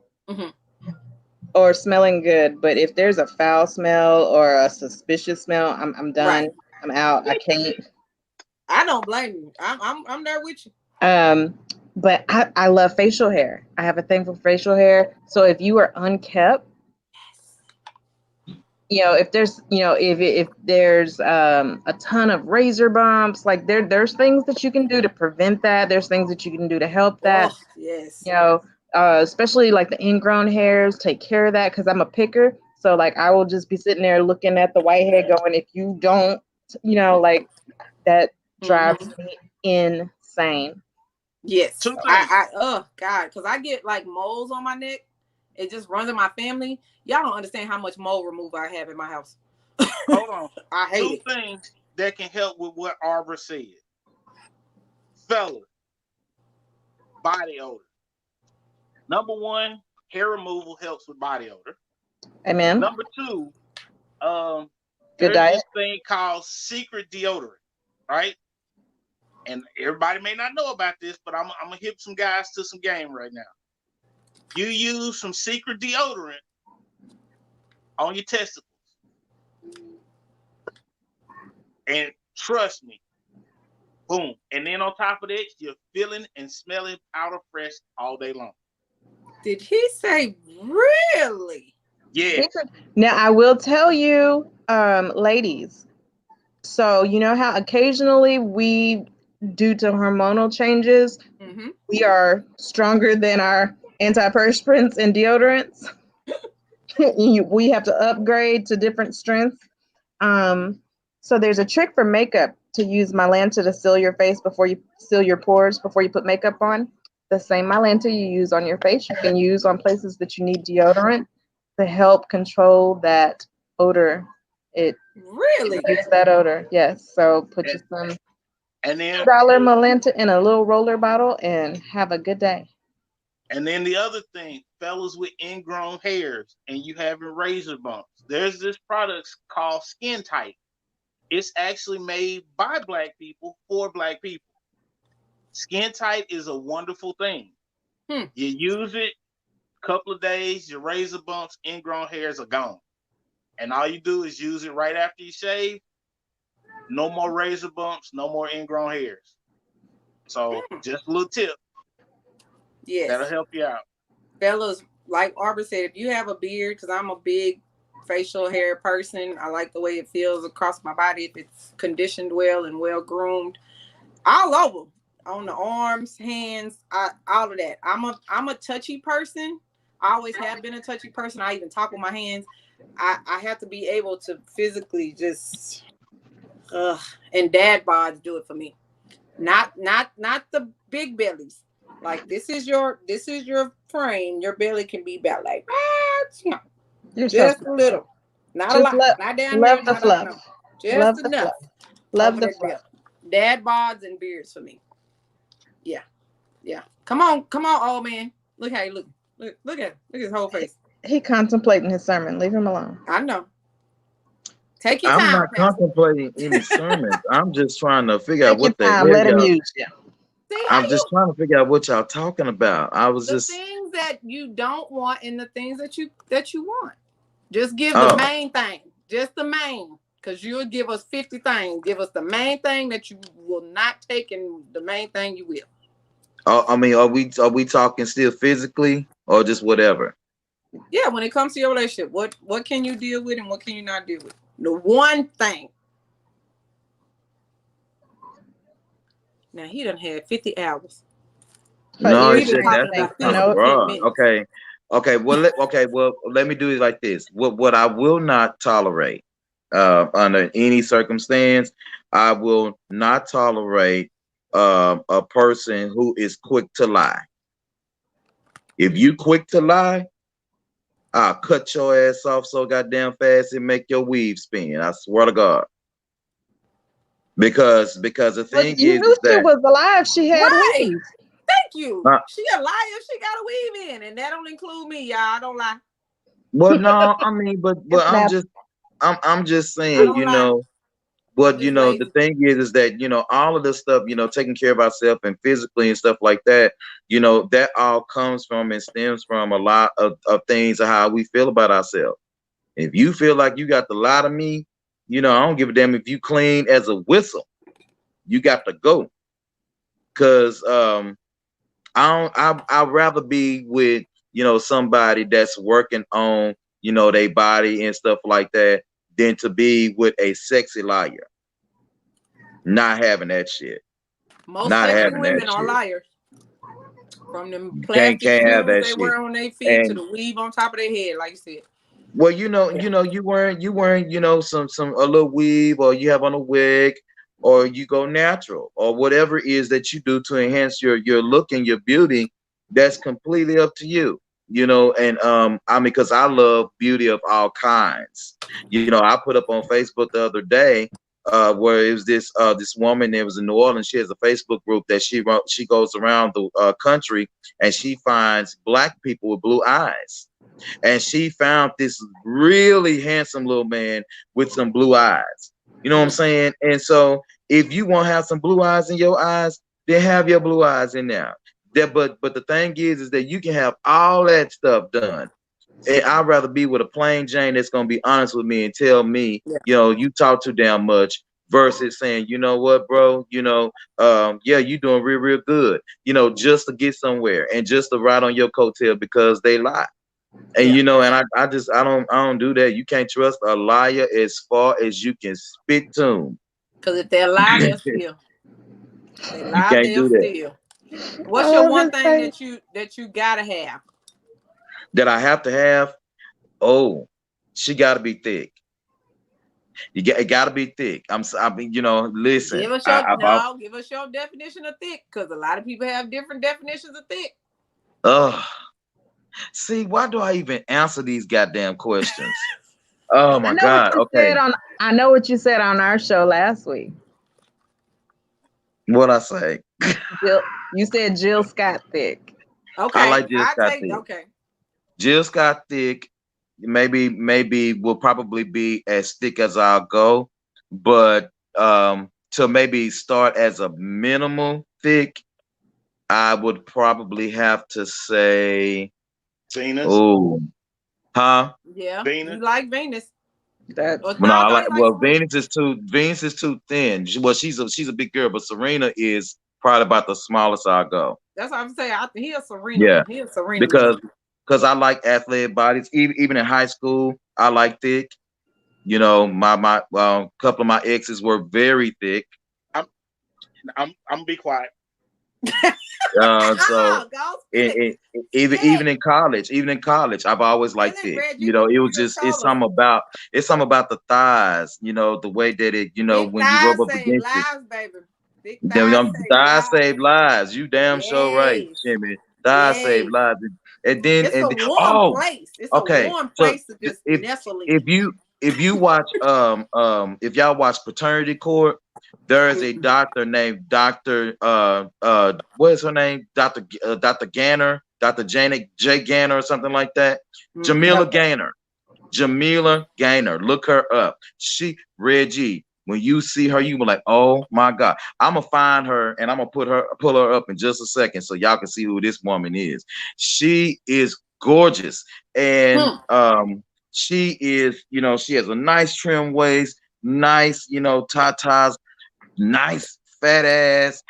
or smelling good, but if there's a foul smell or a suspicious smell, I'm done.
Right.
I'm out. I can't.
I don't blame you. I'm there with you.
But I love facial hair. I have a thing for facial hair. So if you are unkept, if there's if there's a ton of razor bumps, like there's things that you can do to prevent that. There's things that you can do to help that.
Oh yes.
Especially like the ingrown hairs, take care of that because I'm a picker. So like I will just be sitting there looking at the whitehead going, if you don't, like that drives me insane.
Yes.
Two things.
I oh God, because I get like moles on my neck. It just runs in my family. Y'all don't understand how much mole removal I have in my house.
Hold on.
I hate
Two
it.
things that can help with what Arbor said. Fella, body odor. Number one, hair removal helps with body odor.
Amen.
Number two, um,
Good
there's
diet.
this thing called secret deodorant, right? And everybody may not know about this, but I'm gonna hit some guys to some game right now. You use some secret deodorant on your testicles, and trust me, boom. And then on top of that, you're feeling and smelling powder fresh all day long.
Did he say really?
Yes.
Now I will tell you, ladies. So you know how occasionally we, due to hormonal changes,
Mm-hmm.
we are stronger than our antiperspirants and deodorants. We have to upgrade to different strengths. Um, so there's a trick for makeup to use Mylanta to seal your face before you seal your pores before you put makeup on. The same Mylanta you use on your face, you can use on places that you need deodorant to help control that odor. It
Really?
reduces that odor. Yes. So put you
And,
some
and then
$2 Mylanta in a little roller bottle and have a good day.
and then the other thing, fellas with ingrown hairs and you having razor bumps, there's this product called Skin Tight. It's actually made by black people for black people. Skin Tight is a wonderful thing.
Hmm.
You use it a couple of days, your razor bumps, ingrown hairs are gone. And all you do is use it right after you shave. No more razor bumps, no more ingrown hairs. So
Hmm.
just a little tip that'll
Yes.
help you out.
Fellas, like Arbor said, if you have a beard, because I'm a big facial hair person, I like the way it feels across my body if it's conditioned well and well groomed. All over. On the arms, hands, all of that. I'm a touchy person. I always have been a touchy person. I even talk with my hands. I have to be able to physically just and dad bods do it for me. Not the big bellies. Like this is your frame. Your belly can be about like
You're so
just a
special.
little. Not a
Just
lot. Not down
love
there,
the
not up
fluff.
no. Just
Love the
enough
fluff. Love
over
the
that
fluff.
belly. Dad bods and beards for me. Yeah. Yeah. Come on, old man. Look how he look. Look at him. Look at his whole face.
He contemplating his sermon. Leave him alone.
I know. Take your
I'm
time,
not
Pastor.
contemplating any sermons. I'm just trying to figure out
Take your
what the
time.
hell
Let him
y'all.
use you.
See how
I'm just
you
trying to figure out what y'all talking about. I was
the
just
things that you don't want and the things that you want. Just give the
oh
main thing. Just the main. Because you'll give us 50 things. Give us the main thing that you will not take and the main thing you will.
oh. I mean, are we talking still physically or just whatever?
Yeah, when it comes to your relationship, what can you deal with and what can you not deal with? The one thing. Now he done had 50 hours.
But
No,
you
We've
it's
been
just
just
need
talking
to
that's
think,
just
about
you
kind
this
of
for
know,
10
broad.
minutes.
Okay. Well, let me do it like this. What I will not tolerate, under any circumstance, I will not tolerate a person who is quick to lie. If you quick to lie, I'll cut your ass off so goddamn fast and make your weave spin. I swear to God. Because the
well,
thing
you
is
knew she
that
was alive. She had
Right.
weave.
Thank you.
uh,
She a liar. She got a weave in, and that don't include me, y'all. I don't lie.
well, no, I mean, but
It's
I'm
now.
just I'm just
I
saying,
don't lie. I'm
but
just
the
lazy.
thing is that all of this stuff, taking care of ourselves and physically and stuff like that, that all comes from and stems from a lot of things of how we feel about ourselves. If you feel like you got to lie to me, I don't give a damn if you clean as a whistle. You got to go. Cause I'd rather be with, somebody that's working on, their body and stuff like that than to be with a sexy liar. Not having that shit.
Most
Not
sexy
having that
women are
shit.
liars. From them
You can't
plastic
can't have
shoes
that
they
shit.
wear on their feet to
And
the weave on top of their head, like you said.
well,
Yeah.
you wearing, some a little weave, or you have on a wig, or you go natural, or whatever it is that you do to enhance your look and your beauty. That's completely up to you. and I mean, because I love beauty of all kinds. I put up on Facebook the other day where it was this woman that was in New Orleans. She has a Facebook group that she goes around the country, and she finds black people with blue eyes. And she found this really handsome little man with some blue eyes. You know what I'm saying? And so if you want to have some blue eyes in your eyes, then have your blue eyes in there. But the thing is that you can have all that stuff done. And I'd rather be with a plain Jane that's gonna be honest with me and tell me,
Yeah.
you talk too damn much versus saying, you know what, bro, yeah, you doing real good, just to get somewhere and just to ride on your coattail because they lie. And
Yeah.
and I don't do that. You can't trust a liar as far as you can spit to them.
Because if they lie, they'll steal. They
You
lie,
can't
they'll
do that.
steal. What's your
Oh,
one
his
thing
face.
that you gotta have?
That I have to have. Oh, she got to be thick. It got to be thick. I mean, listen.
Give us your no. Give us your definition of thick, because a lot of people have different definitions of thick.
Oh, see, why do I even answer these goddamn questions? Oh
I
my
know what
God.
you
Okay,
said on. I know what you said on our show last week.
what I say?
Jill, you said Jill Scott thick.
I
Okay,
like Jill
I
Scott
take
thick.
okay.
Jill Scott thick. Maybe will probably be as thick as I'll go, but to maybe start as a minimal thick, I would probably have to say,
Venus.
oh, huh?
Yeah, you
Venus.
like Venus.
That's
Well, no,
Well, no,
I
I
thought
like.
you like
Well,
Serena.
Venus is too thin. She's a big girl, but Serena is probably about the smallest I'll go.
That's what I'm saying. He a Serena.
Yeah,
He a Serena
because
man.
I like athletic bodies. Even in high school, I like thick. My couple of my exes were very thick.
I'm I'm be quiet.
So
Ah, go spit it.
even
Spit it.
even in college, I've always
Spit
liked
it,
thick.
Reggie.
It was
You done
just
told us.
it's something about the thighs. The way that it
Thick
when you
thighs
rub up
save
against it.
lives, baby. Thick thighs save
Thighs
lives.
save lives. You damn sure right,
Yes.
Shimmy. Thighs save
Yes.
lives. And then
It's a warm
oh,
place. It's a
okay.
warm
So
place to just
if
nestle
if
in.
you if you watch if y'all watch Paternity Court, there is a
Mm-mm.
doctor named what is her name? Dr. Ganner, Dr. Janet J. Ganner or something like that.
Mm-mm.
Jamila
okay.
Gaynor. Jamila Gaynor. Look her up. Reggie. When you see her, you be like, "Oh my God!" I'm gonna find her and I'm gonna pull her up in just a second so y'all can see who this woman is. She is gorgeous, and
Hmm.
she has a nice trim waist, nice, tatas, nice fat ass,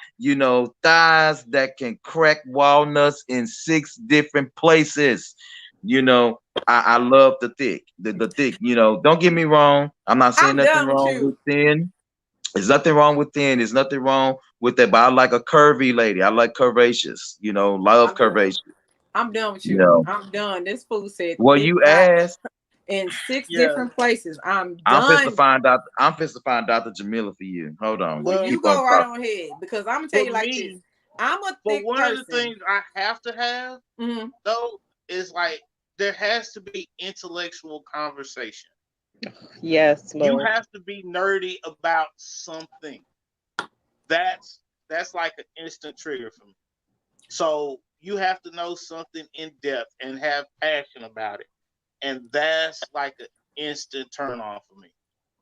thighs that can crack walnuts in 6 different places. You know, I love the thick. Don't get me wrong. I'm not saying
I'm
nothing
done with
wrong with
you.
thin. There's nothing wrong with thin. There's nothing wrong with that. But I like a curvy lady. I like curvaceous. Love
I'm done.
curvaceous.
I'm done with
You
you.
know.
I'm done. This fool said
Well,
thick
you
thighs
asked.
in six
Yeah.
different places. I'm
I'm fixed to
done.
find out. I'm fixed to find Dr. Jamila for you. Hold on.
Well,
You
Well,
you
keep on
go right
talking.
on ahead because I'm gonna tell
for
you like this.
me,
I'm a
but
thick
one of the
person.
things I have to have
Hmm.
though is like there has to be intellectual conversation.
Yes,
You
Lord.
have to be nerdy about something. That's like an instant trigger for me. So you have to know something in depth and have passion about it. And that's like an instant turn on for me.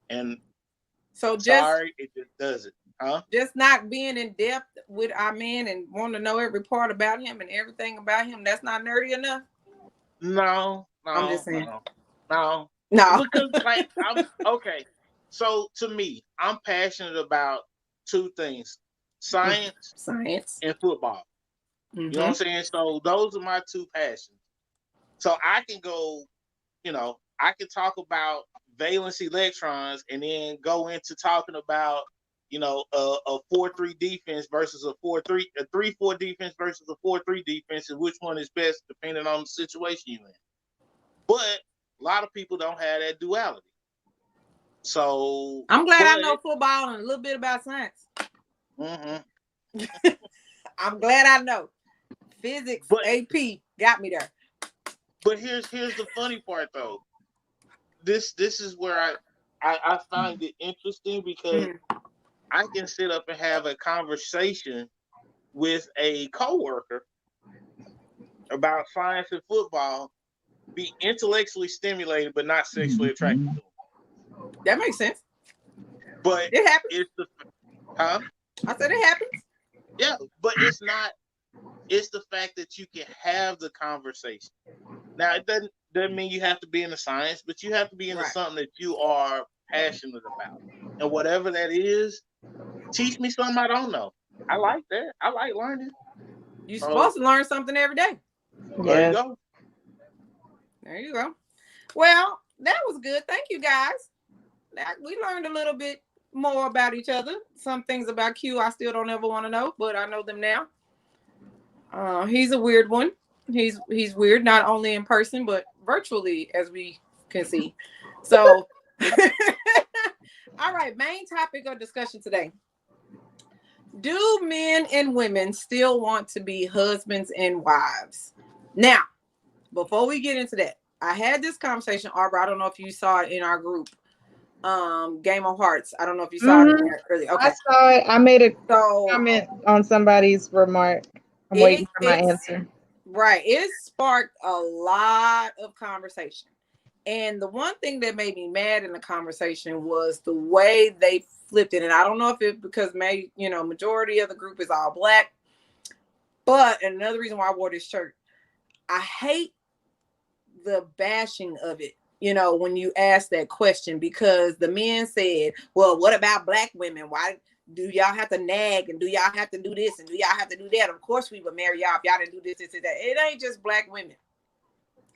And
So
sorry, it just does it. Huh?
just not being in depth with our man and wanting to know every part about him and everything about him. That's not nerdy enough.
No,
I'm just
no,
saying.
no, no.
No.
Because like I'm okay. So to me, I'm passionate about two things: science
Science.
and football. You know what
Mm-hmm.
I'm saying? So those are my two passions. So I can go, I can talk about valence electrons and then go into talking about, a 4-3 defense versus a 4-3, a 3-4 defense versus a 4-3 defense, and which one is best depending on the situation you're in. But a lot of people don't have that duality. So,
I'm glad I
but
know football and a little bit about science.
mhm.
I'm glad I know. Physics
but
AP got me there.
But here's the funny part though. This is where I find it interesting because
Mhm.
I can sit up and have a conversation with a coworker about science and football, be intellectually stimulated but not sexually attracted to them.
That makes sense.
But
It happens.
it's the huh?
I said it happens.
Yeah, but it's not. It's the fact that you can have the conversation. Now it doesn't mean you have to be into science, but you have to be into
Right.
something that you are passionate about. And whatever that is, teach me something I don't know. I like that. I like learning.
You're
So
supposed to learn something every day.
there you
Yes.
go.
There you go. Well, that was good. Thank you guys. We learned a little bit more about each other. Some things about Q I still don't ever want to know, but I know them now. He's a weird one. He's weird not only in person but virtually, as we can see. So, all right. Main topic of discussion today: do men and women still want to be husbands and wives? Now, before we get into that, I had this conversation, Arbor. I don't know if you saw it in our group, Game of Hearts. I don't know if you saw it in
Mm-hmm.
there earlier.
I
Okay,
saw it. I made a
so
comment on somebody's remark. I'm waiting for my
it's
answer.
right. It sparked a lot of conversation. And the one thing that made me mad in the conversation was the way they flipped it. And I don't know if it because maybe, majority of the group is all black. But another reason why I wore this shirt, I hate the bashing of it, when you ask that question, because the men said, well, what about black women? Why do y'all have to nag, and do y'all have to do this, and do y'all have to do that? Of course we would marry y'all if y'all didn't do this and that. It ain't just black women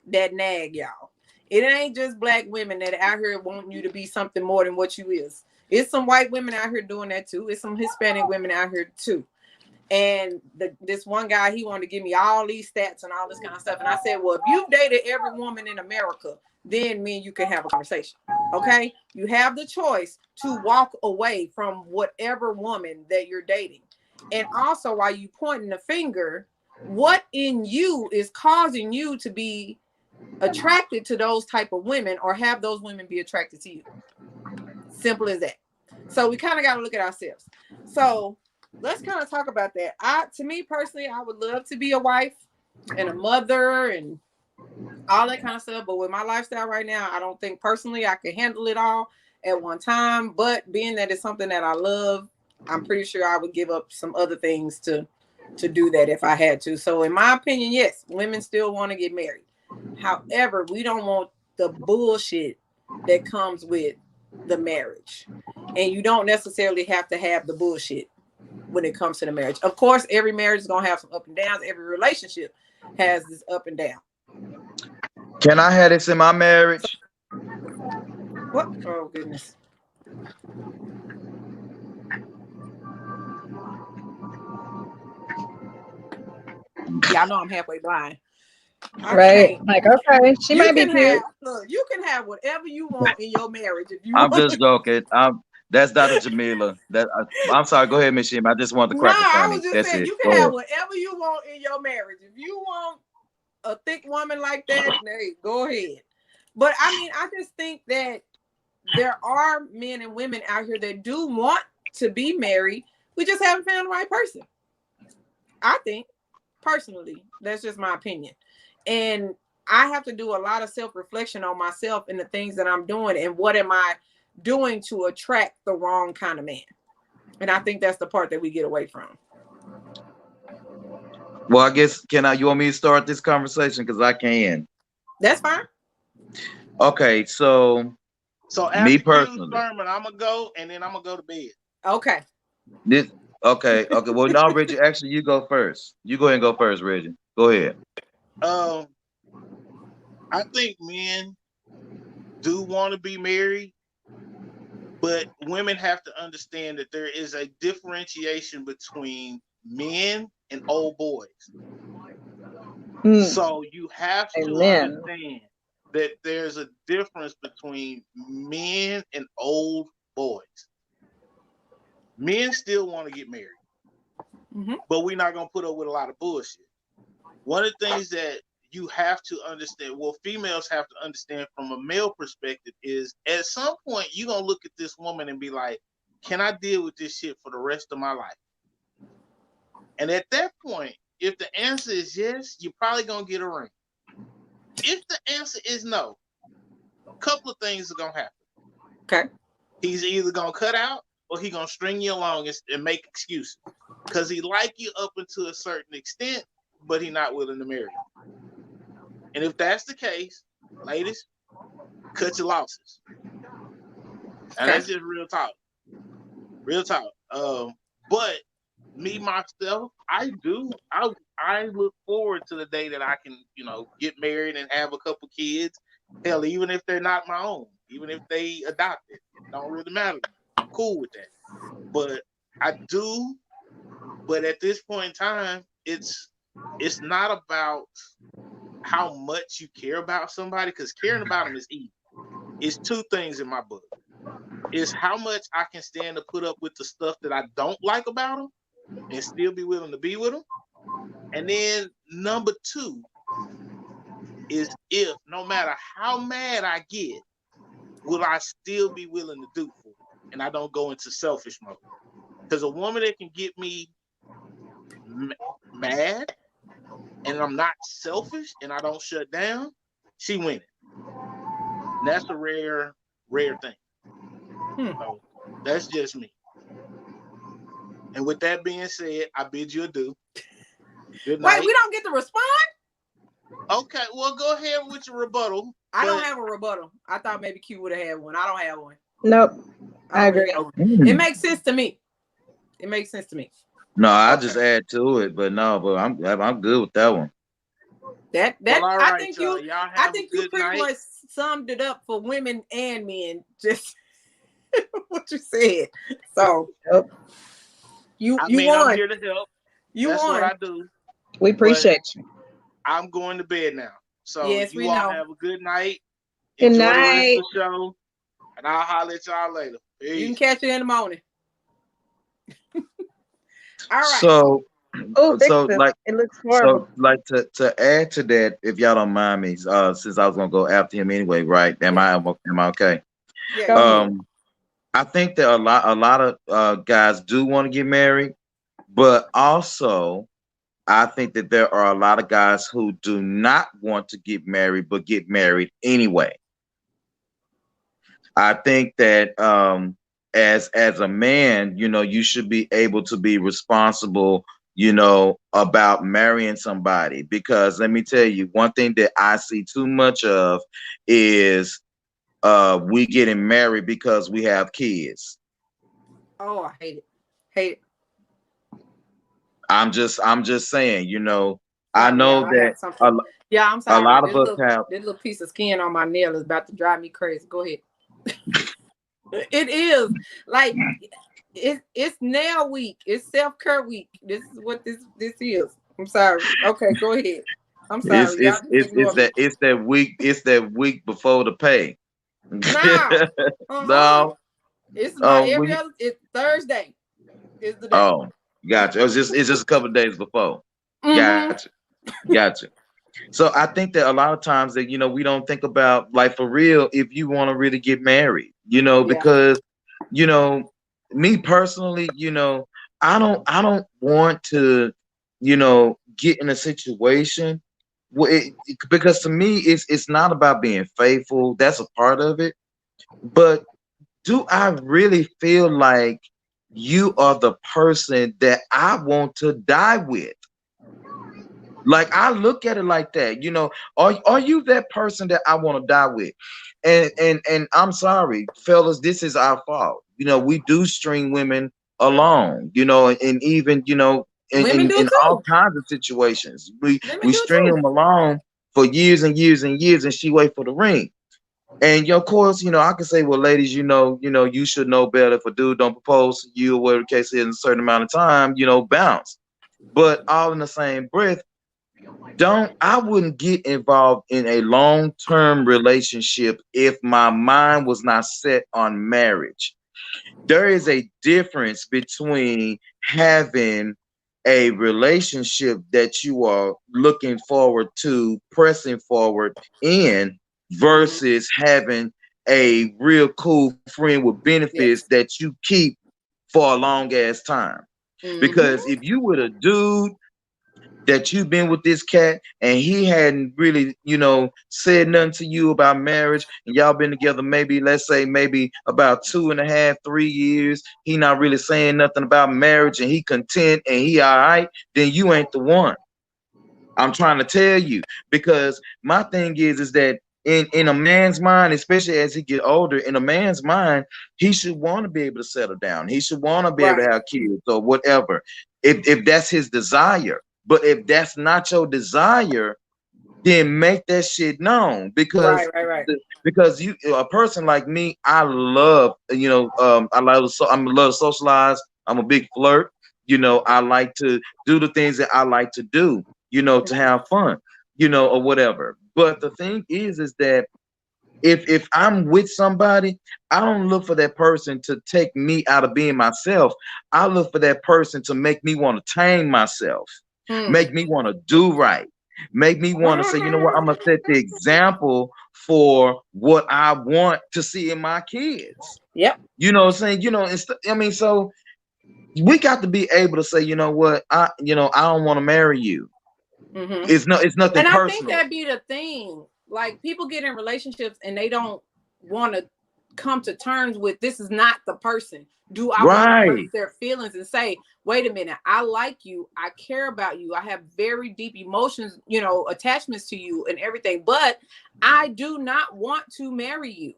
that nag y'all. It ain't just black women that out here want you to be something more than what you is. It's some white women out here doing that too. It's some Hispanic women out here too. And this one guy, he wanted to give me all these stats and all this kind of stuff. And I said, well, if you've dated every woman in America, then me and you can have a conversation. Okay? You have the choice to walk away from whatever woman that you're dating. And also, while you pointing the finger, what in you is causing you to be attracted to those type of women, or have those women be attracted to you? Simple as that. So we kind of got to look at ourselves. So let's kind of talk about that. To me personally, I would love to be a wife and a mother and all that kind of stuff. But with my lifestyle right now, I don't think personally I could handle it all at one time. But being that it's something that I love, I'm pretty sure I would give up some other things to do that if I had to. So in my opinion, yes, women still want to get married. However, we don't want the bullshit that comes with the marriage. And you don't necessarily have to have the bullshit when it comes to the marriage. Of course, every marriage is going to have some up and downs. Every relationship has this up and down.
Can I have this in my marriage?
What? Oh, goodness. Y'all know I'm halfway blind. I
Right?
can't.
Like, okay, she
You
might be
can
cute.
have, look, you can have whatever you want in your marriage if you
I'm
want.
just joking. That's Dr. Jamila. I'm sorry. Go ahead, Miss Shim. I just want to
No,
crack a
I was
funny.
just
That's
saying
it.
you
Go
can
ahead.
have whatever you want in your marriage. If you want a thick woman like that, hey, go ahead. But I mean, I just think that there are men and women out here that do want to be married. We just haven't found the right person. I think, personally, that's just my opinion. And I have to do a lot of self-reflection on myself and the things that I'm doing and what am I doing to attract the wrong kind of man. And I think that's the part that we get away from.
Well, I guess you want me to start this conversation? Because I can.
That's fine.
Okay, so
So
me
after Q's
personally,
sermon, I'm gonna go and then I'm gonna go to bed.
Okay.
this okay. Well, now Reggie, actually, you go first. You go ahead and go first, Reggie. Go ahead.
Um, I think men do want to be married, but women have to understand that there is a differentiation between men and old boys. So you have to
Amen.
understand that there's a difference between men and old boys. Men still want to get married,
Mm-hmm.
but we're not gonna put up with a lot of bullshit. One of the things that you have to understand, well, females have to understand from a male perspective is at some point you're gonna look at this woman and be like, can I deal with this shit for the rest of my life? And at that point, if the answer is yes, you're probably gonna get a ring. If the answer is no, a couple of things are gonna happen.
Okay.
He's either gonna cut out or he gonna string you along and make excuses. Cause he like you up until a certain extent, but he not willing to marry you. And if that's the case, ladies, cut your losses. And that's just real talk. Real talk. But me myself, I look forward to the day that I can, get married and have a couple kids. Hell, even if they're not my own, even if they adopted, it don't really matter. I'm cool with that. But I do. But at this point in time, it's not about how much you care about somebody, because caring about them is easy. It's two things in my book. It's how much I can stand to put up with the stuff that I don't like about them and still be willing to be with them. And then number two is, if no matter how mad I get, will I still be willing to do for it? And I don't go into selfish mode. Because a woman that can get me mad and I'm not selfish and I don't shut down, she winning. And that's a rare thing. So that's just me. And with that being said, I bid you adieu. Good night.
Wait, we don't get to respond?
Okay, well, go ahead with your rebuttal.
I don't have a rebuttal. I thought maybe Q would have had one. I don't have one.
Nope. I agree.
It makes sense to me. It makes sense to me.
No, I just add to it, but I'm good with that one.
Well,
right,
I think you pretty much summed it up for women and men. Just what you said. So you won.
I'm here to help. That's
won.
what I do.
We appreciate you.
I'm going to bed now. So
yes,
you all have a good night.
Good
Enjoy
night.
the rest of the show. And I'll holler at y'all later. Peace.
You can catch it in the morning. All right.
So
like it looks horrible.
So like to add to that, if y'all don't mind me, since I was gonna go after him anyway, right? Am I okay?
Yeah.
I think that a lot of guys do want to get married, but also I think that there are a lot of guys who do not want to get married but get married anyway. I think that as a man, you should be able to be responsible, about marrying somebody, because let me tell you, one thing that I see too much of is we getting married because we have kids.
Oh, I hate it. Hate it.
I'm just saying, I know that
I'm sorry.
a lot of us have
this little piece of skin on my nail is about to drive me crazy. Go ahead. It is like it's nail week. It's self-care week. This is what this is. I'm sorry. Okay, go ahead. I'm sorry.
It's that week before the pay.
No.
No.
It's every other. It's Thursday. Is the day.
Oh, gotcha. It's just a couple of days before. Gotcha. So I think that a lot of times that we don't think about, like, for real, if you want to really get married, because me personally, I don't want to get in a situation because to me it's not about being faithful. That's a part of it, but do I really feel like you are the person that I want to die with? Like, I look at it like that, are you that person that I want to die with? And I'm sorry, fellas, this is our fault. We do string women along, and even, in all kinds of situations. We string them along for years and years and years, and she wait for the ring. And of course, I can say, well, ladies, you should know better. If a dude don't propose to you or whatever the case is in a certain amount of time, bounce. But all in the same breath, I wouldn't get involved in a long-term relationship if my mind was not set on marriage. There is a difference between having a relationship that you are looking forward to pressing forward in
Mhm.
versus having a real cool friend with benefits
Yes.
that you keep for a long ass time.
Mhm.
Because if you were a dude that you've been with this cat and he hadn't really, said nothing to you about marriage, and y'all been together maybe, let's say, maybe about 2.5, 3 years, he not really saying nothing about marriage and he content and he all right, then you ain't the one. I'm trying to tell you, because my thing is that in a man's mind, especially as he get older, in a man's mind, he should want to be able to settle down. He should want to be able to
Right.
have kids or whatever, if that's his desire. But if that's not your desire, then make that shit known,
Right.
because
Right. Right.
you, a person like me, I love, I love, so I'm a love to socialize. I'm a big flirt. I like to do the things that I like to do, to have fun, or whatever. But the thing is that if I'm with somebody, I don't look for that person to take me out of being myself. I look for that person to make me want to tame myself,
Mm.
make me want to do right, make me want to say, you know what, I'm gonna set the example for what I want to see in my kids.
Yep.
You know what I'm saying? I mean, so we got to be able to say, you know what, I don't want to marry you.
Mhm.
It's nothing
And I think
personal.
that'd be the thing. Like people get in relationships and they don't want to come to terms with this is not the person. Do I want to hurt
Right,
their feelings and say, wait a minute, I like you, I care about you, I have very deep emotions, attachments to you and everything, but I do not want to marry you.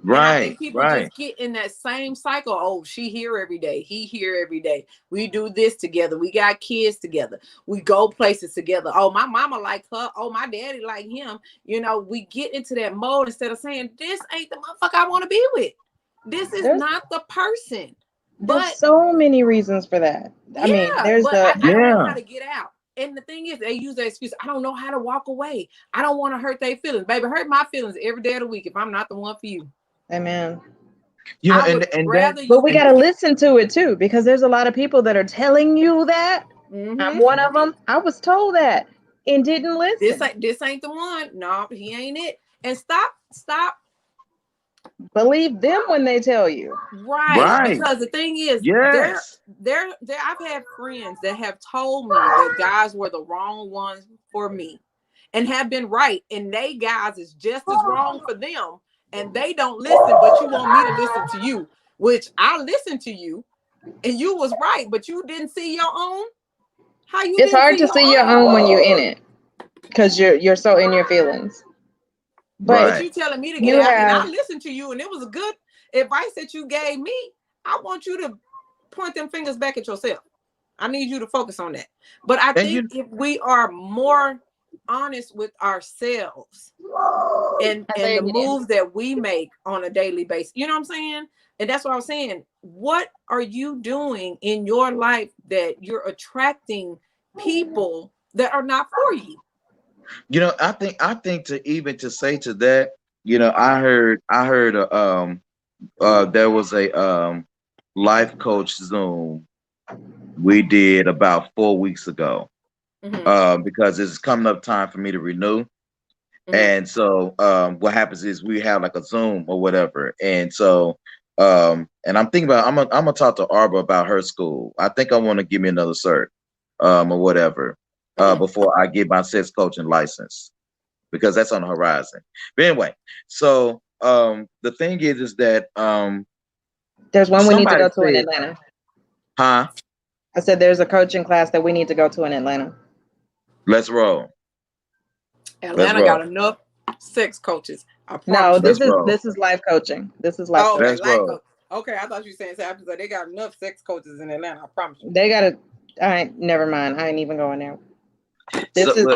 And I
right,
think people
right.
just get in that same cycle. Oh, she here every day. He here every day. We do this together. We got kids together. We go places together. Oh, my mama like her. Oh, my daddy like him. We get into that mode instead of saying, this ain't the motherfucker I want to be with. This is
There's
not the person.
there's
But
so many reasons for that. I mean,
yeah,
there's
but
the
I don't know
Yeah.
how to get out. And the thing is, they use that excuse. I don't know how to walk away. I don't want to hurt their feelings. Baby, hurt my feelings every day of the week if I'm not the one for you.
amen.
I would
And that
rather
But
you
we
and
got to listen to it too, because there's a lot of people that are telling you that. I'm
mm-hmm.
one of them. I was told that and didn't
This
listen.
ain't this ain't the one. No, he ain't it. And stop.
Believe them when they tell you.
Right.
right.
Because the thing is,
Yes.
I've had friends that have told me that guys were the wrong ones for me and have been right. And they guys is just as wrong for them. And they don't listen, but you want me to listen to you, which I listened to you and you was right, but you didn't see your own. How you
It's
didn't
hard
see
to
your
see your
own?
own when you're in it because you're so in your feelings. But
But
Right.
you telling me to get
you
out, and I
have
listened to you, and it was a good advice that you gave me. I want you to point them fingers back at yourself. I need you to focus on that. But I
And
think if we are more honest with ourselves
I
and
say
the
again.
moves that we make on a daily basis, you know what I'm saying? And that's what I was saying. What are you doing in your life that you're attracting people that are not for you?
I think to even to say to that, I heard there was a life coach Zoom we did about 4 weeks ago.
Mm-hmm,
Because it's coming up time for me to renew.
mm-hmm,
And so what happens is we have like a Zoom or whatever. And so and I'm thinking about I'm gonna talk to Arbor about her school. I think I want to give me another cert or whatever
mm-hmm.
before I get my sex coaching license, because that's on the horizon. But anyway, so the thing is that
There's one we need to
somebody
go to in
said,
Atlanta.
huh?
I said there's a coaching class that we need to go to in Atlanta.
Let's roll. Let's
Atlanta got
roll.
enough sex coaches. I
No,
promise you.
Let's roll.
this is life coaching. This is life
Oh, okay,
coaching.
Let's
life
roll.
coach. Okay, I thought you were saying South Africa. They got enough sex coaches in Atlanta. I promise you.
They gotta. I ain't never mind. I ain't even going there. This
So
is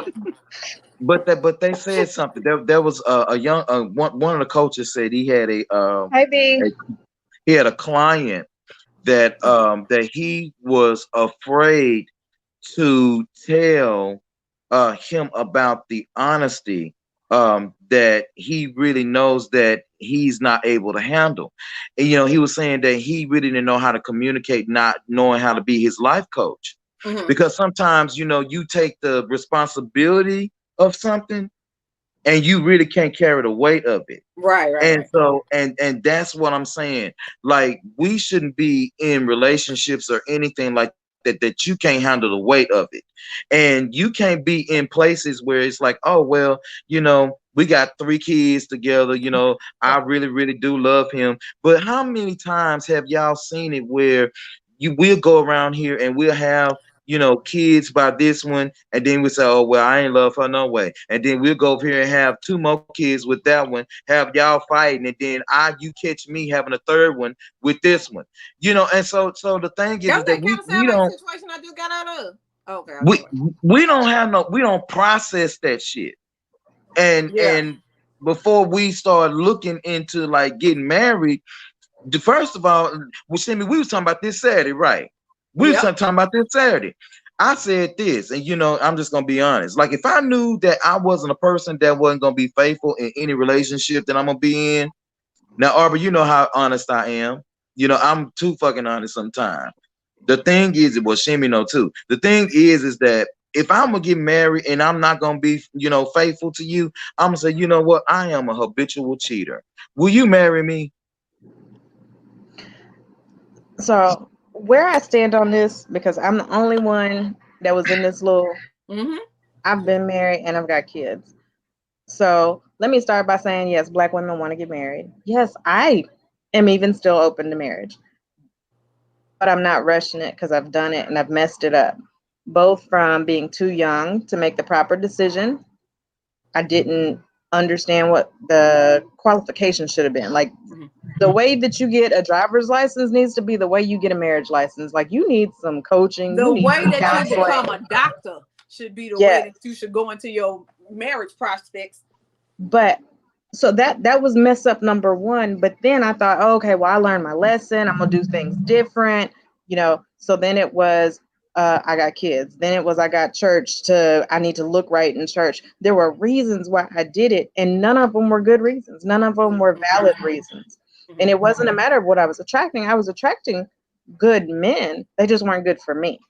but they said something. There was a young one of the coaches said
hi B.
he had a client that he was afraid to tell him about the honesty that he really knows that he's not able to handle. And he was saying that he really didn't know how to communicate, not knowing how to be his life coach.
Mhm.
because sometimes you take the responsibility of something and you really can't carry the weight of it.
Right, right,
And
right.
so and that's what I'm saying. Like, we shouldn't be in relationships or anything like that you can't handle the weight of it. And you can't be in places where it's like, oh well, we got 3 kids together, I really, really do love him. But how many times have y'all seen it where you will go around here and we'll have kids by this one, and then we say, oh well, I ain't love her no way. And then we'll go over here and have 2 more kids with that one, have y'all fighting, and then you catch me having a third one with this one. And so the thing is
Don't
that
that
we
kind of
we
sound like
don't
the situation I just got out of? Okay, I'm
we
sorry.
we don't have no we don't process that shit.
Yeah.
And before we start looking into like getting married, first of all, well, Shimmy, we was talking about this Saturday, right? We was
Yep.
talking about this Saturday. I said this, and I'm just gonna be honest. Like, if I knew that I wasn't a person that wasn't gonna be faithful in any relationship that I'm gonna be in. Now, Arbor, you know how honest I am. I'm too fucking honest sometimes. The thing is, well, Shimmy know too. The thing is that if I'm gonna get married and I'm not gonna be, faithful to you, I'm gonna say, you know what? I am a habitual cheater. Will you marry me?
So where I stand on this, because I'm the only one that was in this little.
Mm-hmm.
I've been married and I've got kids. So let me start by saying, yes, Black women want to get married. Yes, I am even still open to marriage, but I'm not rushing it because I've done it and I've messed it up, both from being too young to make the proper decision. I didn't understand what the qualifications should have been. Like,
Mm-hmm.
the way that you get a driver's license needs to be the way you get a marriage license. Like, you need some coaching, you
The
need
way
some
that you become
counseling.
a doctor should be the way
Yes,
that you should go into your marriage prospects.
but so that was mess up number one. But then I thought, oh, okay, well, I learned my lesson. I'm gonna do things different, So then it was, I got kids. Then it was, I got church. I need to look right in church. There were reasons why I did it, and none of them were good reasons. None of them were valid reasons. And
Mm-hmm.
it wasn't a matter of what I was attracting. I was attracting good men. They just weren't good for me.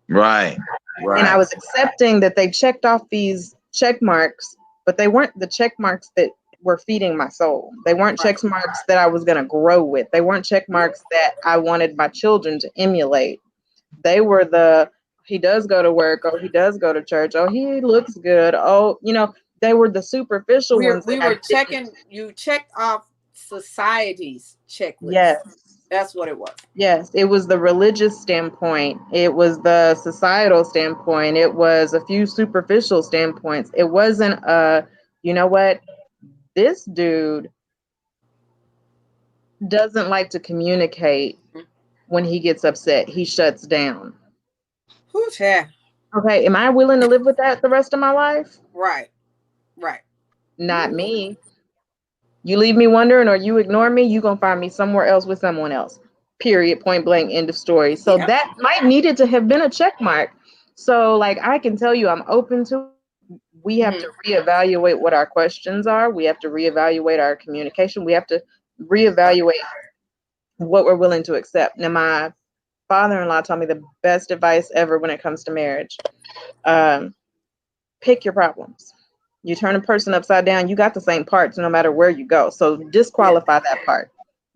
Right,
And I
right.
was accepting that they checked off these check marks, but they weren't the check marks that were feeding my soul. They weren't
Right.
check marks that I was going to grow with. They weren't check marks that I wanted my children to emulate. They were he does go to work, oh, he does go to church, oh, he looks good, oh, they were the superficial ones that
We
I
were
didn't.
checking. You checked off society's checklist.
Yes.
That's what it was.
Yes, it was the religious standpoint. It was the societal standpoint. It was a few superficial standpoints. It wasn't you know what? This dude doesn't like to communicate when he gets upset. He shuts down.
Who's yeah.
Okay, am I willing to live with that the rest of my life?
Right. Right.
Not me. You leave me wondering or you ignore me, you gonna find me somewhere else with someone else. Period. Point blank. End of story. So
Yep.
that might needed to have been a check mark. So like I can tell you I'm open to it. We have
Mm-hmm.
to reevaluate what our questions are. We have to reevaluate our communication. We have to reevaluate what we're willing to accept. Now my father-in-law taught me the best advice ever when it comes to marriage. Um, Pick your problems. You turn a person upside down, you got the same parts no matter where you go. So
Yeah.
disqualify that part.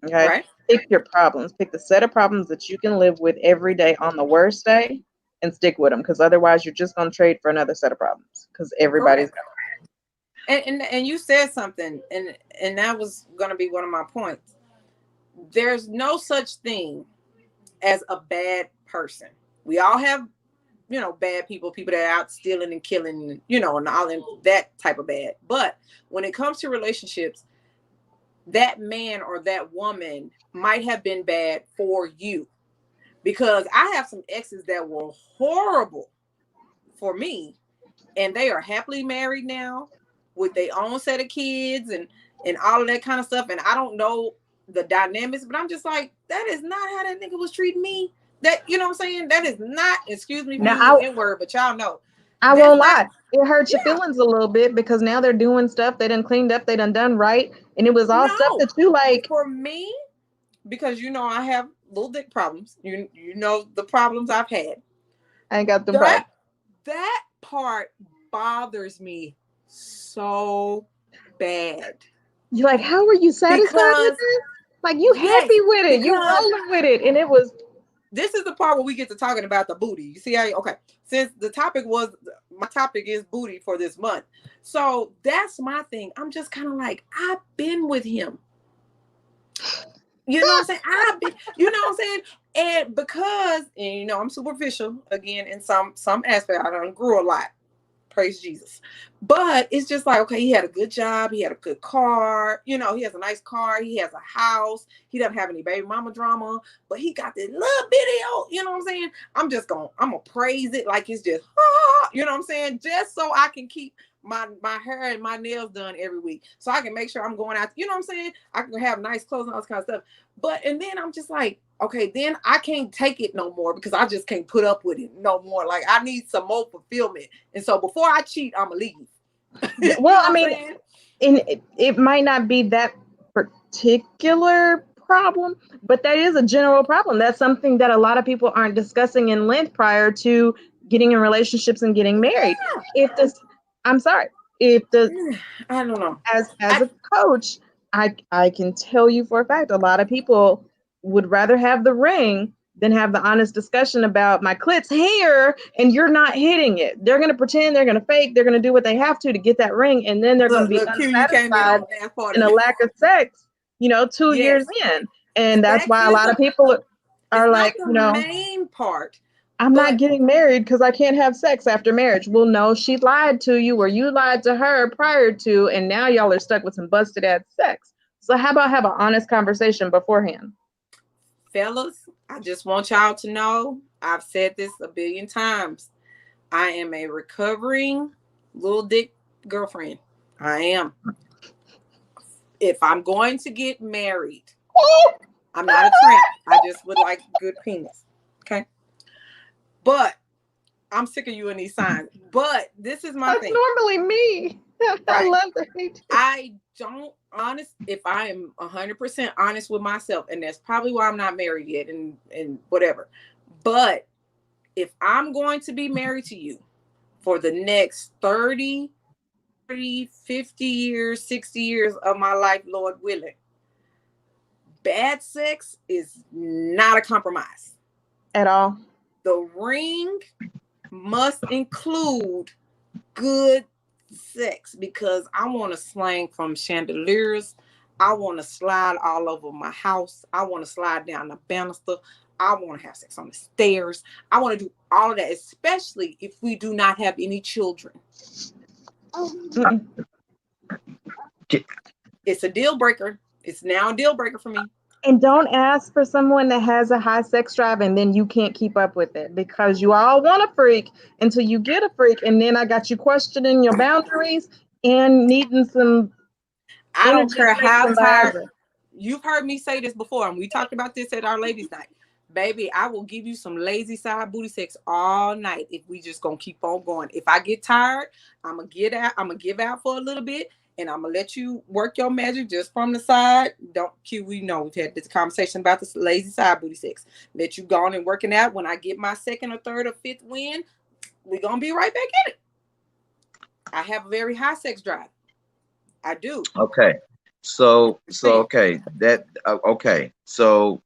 Okay.
Right.
Pick your problems. Pick the set of problems that you can live with every day on the worst day and stick with them. Because otherwise, you're just going to trade for another set of problems. Because everybody's
Correct. And you said something, and that was going to be one of my points. There's no such thing as a bad person. We all have, bad people that are out stealing and killing, and all in that type of bad. But when it comes to relationships, that man or that woman might have been bad for you. Because I have some exes that were horrible for me, and they are happily married now with their own set of kids and all of that kind of stuff. And I don't know the dynamics, but I'm just like, that is not how that nigga was treating me. That, you know what I'm saying? That is not, excuse me for
now.
using the N word, but y'all know
I
that's
won't
not.
lie. It hurts your
Yeah.
feelings a little bit because now they're doing stuff they done cleaned up, they done right, and it was all stuff
No,
that you like.
for me, because I have little dick problems. You know the problems I've had.
I ain't got the
That
problem.
that part bothers me so bad
You're like, how are you satisfied with
because
it? Like you
yes,
happy with it. You
because
rolling with it. And it was
this is the part where we get to talking about the booty. You see how okay, since the topic was my topic is booty for this month. So that's my thing. I'm just kind of like, I've been with him. You know what I'm saying? I've been, you know what I'm saying? And because, and you know, I'm superficial again in some aspect. I done grew a lot. Praise Jesus. But it's just like, okay, he had a good job, he had a good car, you know, he has a nice car, he has a house, he doesn't have any baby mama drama, but he got this little bitty old, you know what I'm saying? I'm gonna praise it like it's just you know what I'm saying? Just so I can keep my hair and my nails done every week. So I can make sure I'm going out, you know what I'm saying? I can have nice clothes and all this kind of stuff. But and then I'm just like, okay, then I can't take it no more because I just can't put up with it no more. Like I need some more fulfillment. And so before I cheat, I'm gonna leave. You
well,
know
I
what I'm
mean,
saying?
and it might not be that particular problem, but that is a general problem. That's something that a lot of people aren't discussing in length prior to getting in relationships and getting married. If this, I'm sorry, if the
I don't know.
as
I
a coach, I can tell you for a fact a lot of people would rather have the ring than have the honest discussion about my clit's here and you're not hitting it. They're gonna pretend, they're gonna fake, they're gonna do what they have to get that ring, and then they're gonna be
look, Q, you came in
unsatisfied
on that part
and
of
a
it.
lack of sex, 2 years
Yes,
in. And that's
sex
why a
is
lot of
the
people
it's
are
not
like,
the main part,
I'm not
but
getting married because I can't have sex after marriage. Well, no, she lied to you or you lied to her prior to, and now y'all are stuck with some busted ass sex. So how about have an honest conversation beforehand?
fellas, I just want y'all to know, I've said this a billion times. I am a recovering little dick girlfriend. I am. If I'm going to get married, I'm not a tramp. I just would like good penis. Okay. But I'm sick of you and these signs. But this is my
That's
thing.
normally me. I
Right.
love the hate.
I don't honest if I am 100% honest with myself, and that's probably why I'm not married yet and whatever. But if I'm going to be married to you for the next 30, 50 years, 60 years of my life, Lord willing, bad sex is not a compromise.
At all.
The ring must include good sex because I want to slang from chandeliers. I want to slide all over my house. I want to slide down the banister. I want to have sex on the stairs. I want to do all of that, especially if we do not have any children.
Mm-mm.
It's a deal breaker. It's now a deal breaker for me.
And don't ask for someone that has a high sex drive and then you can't keep up with it because you all want a freak until you get a freak. And then I got you questioning your boundaries and needing some
I don't
energy
care
drinks
how
and
tired.
Viagra.
You've heard me say this before, and we talked about this at our ladies' night. Baby, I will give you some lazy side booty sex all night if we just gonna keep on going. If I get tired, I'm gonna get out, I'm gonna give out for a little bit, and I'm gonna let you work your magic just from the side. Don't Q, we know we've had this conversation about this lazy side booty sex. Let you go on and working out. When I get my second or third or fifth win, we're gonna be right back in it. I have a very high sex drive. I do.
Okay. So
Saying.
okay. That okay. So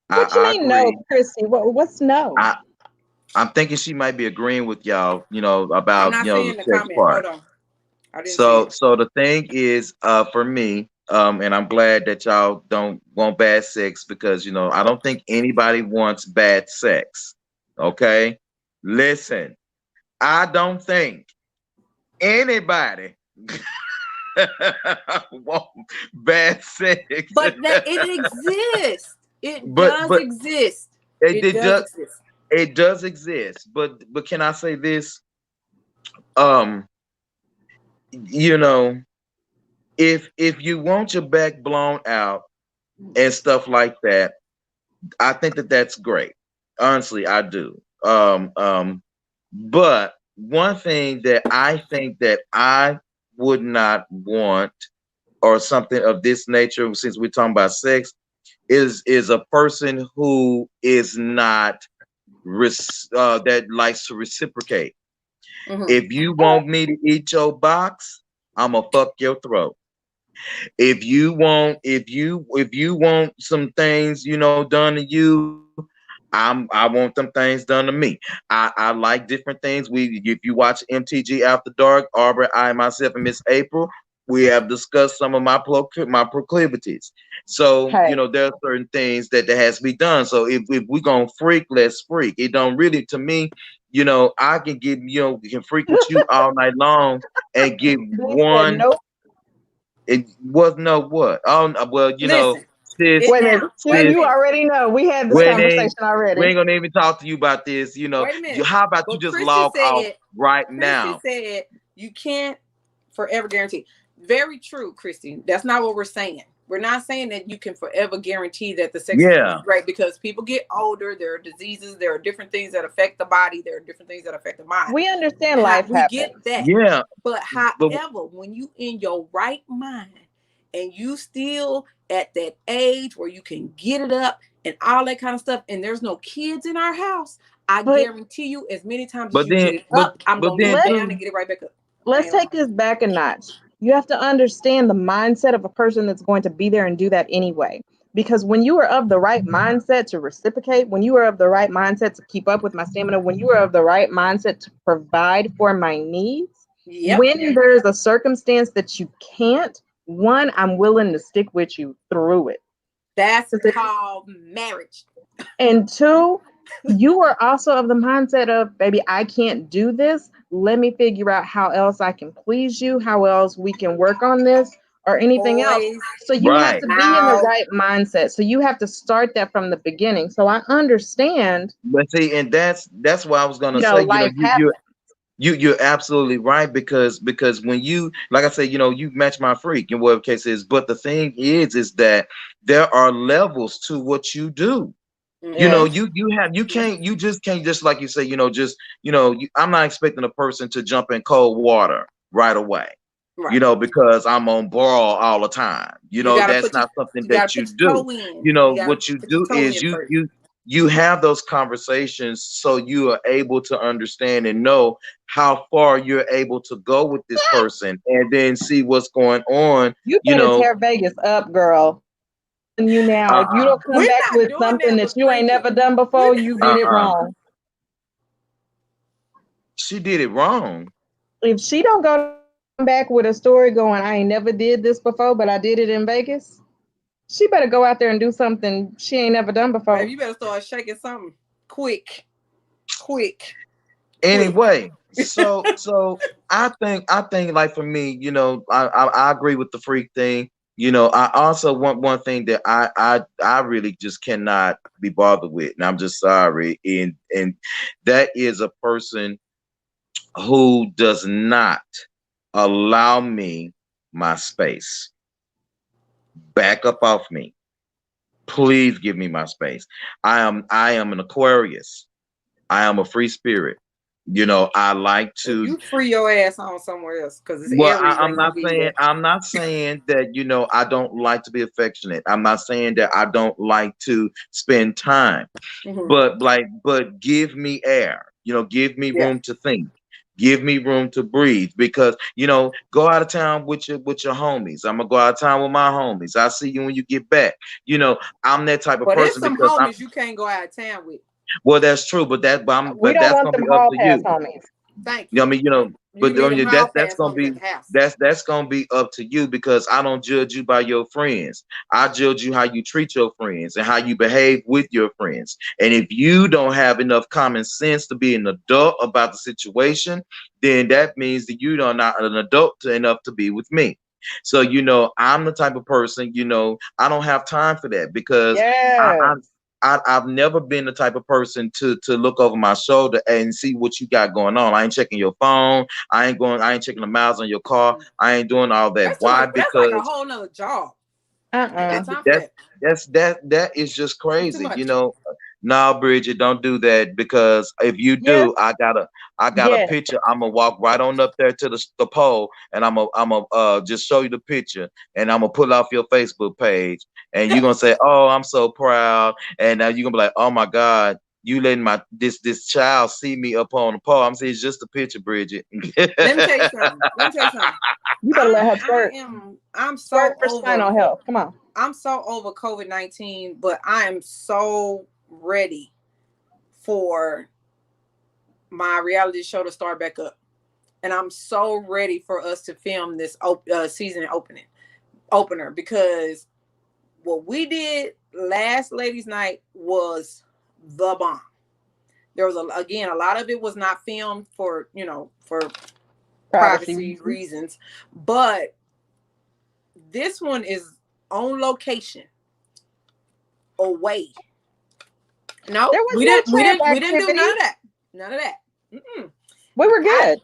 What you
I
mean no,
agree.
Chrissy? What's no?
I I'm thinking she might be agreeing with y'all,
I'm
about,
not
the
saying the
sex
comment. Hold
part.
on. I didn't see
So
it.
so the thing is, for me, and I'm glad that y'all don't want bad sex because I don't think anybody wants bad sex. Okay? Listen, I don't think anybody want bad sex.
But that it exists. It
but
does
but
exist.
it,
It
it
does
does
exist.
it does exist. But can I say this? Um, you know, if you want your back blown out and stuff like that, I think that that's great. Honestly, I do. But one thing that I think that I would not want, or something of this nature, since we're talking about sex, is a person who is not that likes to reciprocate.
Mhm.
If you want me to eat your box, I'ma fuck your throat. If you want some things, done to you, I want them things done to me. I like different things. If you watch MTG After Dark, Aubrey, I myself, and Miss April, we have discussed some of my proclivities. So
Hey,
there are certain things that has to be done. So if we gonna freak, let's freak. It don't really, to me, I can give can freak with you all night long and get
they said
one.
nope.
It was no what? Oh well,
Listen,
sis,
Wait a minute.
now,
See,
wait a
sis,
you
minute.
already know. We had this
we ain't
conversation
we
already.
ain't gonna even talk to you about this.
Wait a minute.
How about you
But
just log off right
Christy
now?
said you can't forever guarantee. Very true, Christy. That's not what we're saying. We're not saying that you can forever guarantee that the sex is going to
Yeah,
be great because people get older. There are diseases. There are different things that affect the body. There are different things that affect the mind.
We understand life
We get
happens.
that.
yeah,
But
but
however, when you in your right mind and you still at that age where you can get it up and all that kind of stuff, and there's no kids in our house, I
But
guarantee you, as many times as
but
you
then
get it
but
up, I'm
but
gonna
then
look
let
down
too.
and get it right back up. I
let's
ain't lying.
take this back a notch. You have to understand the mindset of a person that's going to be there and do that anyway. Because when you are of the right mindset to reciprocate, when you are of the right mindset to keep up with my stamina, when you are of the right mindset to provide for my needs,
Yep,
when there's a circumstance that you can't, one, I'm willing to stick with you through it.
that's called marriage.
And two, you are also of the mindset of, baby, I can't do this. Let me figure out how else I can please you, how else we can work on this or anything else.
Boys,
So you have
Right.
to be in the
now,
right mindset. So you have to start that from the beginning. So I understand,
But see, and that's why I was gonna say,
life
you
happens.
you're absolutely right, because when you, like I say, you match my freak in whatever case is. But the thing is that there are levels to what you do.
mhm,
You just can't, just like you say, I'm not expecting a person to jump in cold water right away,
right.
because I'm on ball all the time. That's not something
You gotta
that you
put your
do.
toe in. You gotta
What you
put your
do
toe
is
in first.
you have those conversations so you are able to understand and know how far you're able to go with this person, and then see what's going on.
You
You
better
know,
tear Vegas up, girl. And you now, you
uh-uh,
don't come
We're
back
not
with
doing
something
that,
that
but
you ain't
thank you.
never done
We're
before, you did it
uh-uh.
wrong.
She did it wrong.
If she don't go back with a story going, I ain't never did this before, but I did it in Vegas, she better go out there and do something she ain't never done
baby,
before.
you better start shaking something quick, quick, quick.
Anyway, so I think like for me, I agree with the freak thing. I also want one thing that I really just cannot be bothered with, and I'm just sorry, and that is a person who does not allow me my space. Back up off me. Please give me my space. I am an Aquarius. I am a free spirit. I like
Well,
to.
you free your ass on somewhere else because it's
Well,
Aries
I'm
ain't gonna
not
give you
saying
that.
that I don't like to be affectionate. I'm not saying that I don't like to spend time.
Hmm.
But give me air. Give me
Yeah.
room to think. Give me room to breathe, because go out of town with your homies. I'm gonna go out of town with my homies. I'll see you when you get back. I'm that type of
But there's
person,
some
because I'm.
homies you can't go out of town with.
Well, that's true,
We
but
don't
that's
want
gonna
them
be up
hall
to
pass
you.
homies.
Thank
You know
you.
what I mean?
You
But
can leave
I
them
mean,
hall
that's
pass
gonna
homies at
be
the house.
that's gonna be up to you, because I don't judge you by your friends. I judge you how you treat your friends and how you behave with your friends. And if you don't have enough common sense to be an adult about the situation, then that means that you are not an adult enough to be with me. So I'm the type of person, I don't have time for that, because I,
Yes.
I I've never been the type of person to look over my shoulder and see what you got going on. I ain't checking your phone. I ain't checking the miles on your car. I ain't doing all that.
That's too
Why?
much. That's like a
Because
whole nother job. I ain't got
Uh-uh.
time for
that's
that.
that is just
It's too
crazy.
much.
No, Bridget, don't do that, because if you
Yes,
do, I got a
yes.
picture. I'm gonna walk right on up there to the pole, and I'm gonna just show you the picture, and I'm gonna pull off your Facebook page, and you're gonna say, "Oh, I'm so proud," and now you're gonna be like, "Oh my God." you letting this child see me up on the pole. I'm saying it's just a picture, Bridget.
Let me tell you something. Let me tell you something.
You better let her twerk.
I'm so
Twerk for spinal
over.
health. Come on.
I'm so over COVID-19, but I am so ready for my reality show to start back up. And I'm so ready for us to film this season opener, because what we did last ladies night was the bomb. There was a lot of it was not filmed for privacy reasons, but this one is on location away. No,
There was
we
no
didn't we
tramp
didn't we didn't do
activity.
none of that. None of that. Mm-mm.
We were good.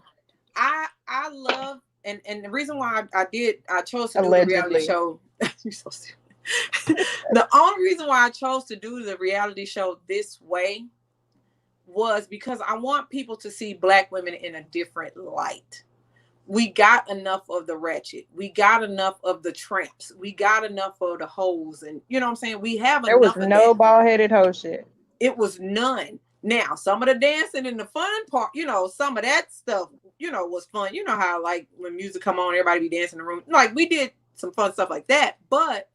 I love, and the reason why I chose to do the reality
Allegedly.
show. You're so stupid. The only reason why I chose to do the reality show this way was because I want people to see Black women in a different light. We got enough of the ratchet. We got enough of the tramps. We got enough of the hoes, and you know what I'm saying? We have
There was
enough of
no
that.
bald-headed hoe shit.
It was none. Now, some of the dancing and the fun part, some of that stuff, was fun. You know how, like, when music come on, everybody be dancing in the room. Like, we did some fun stuff like that, but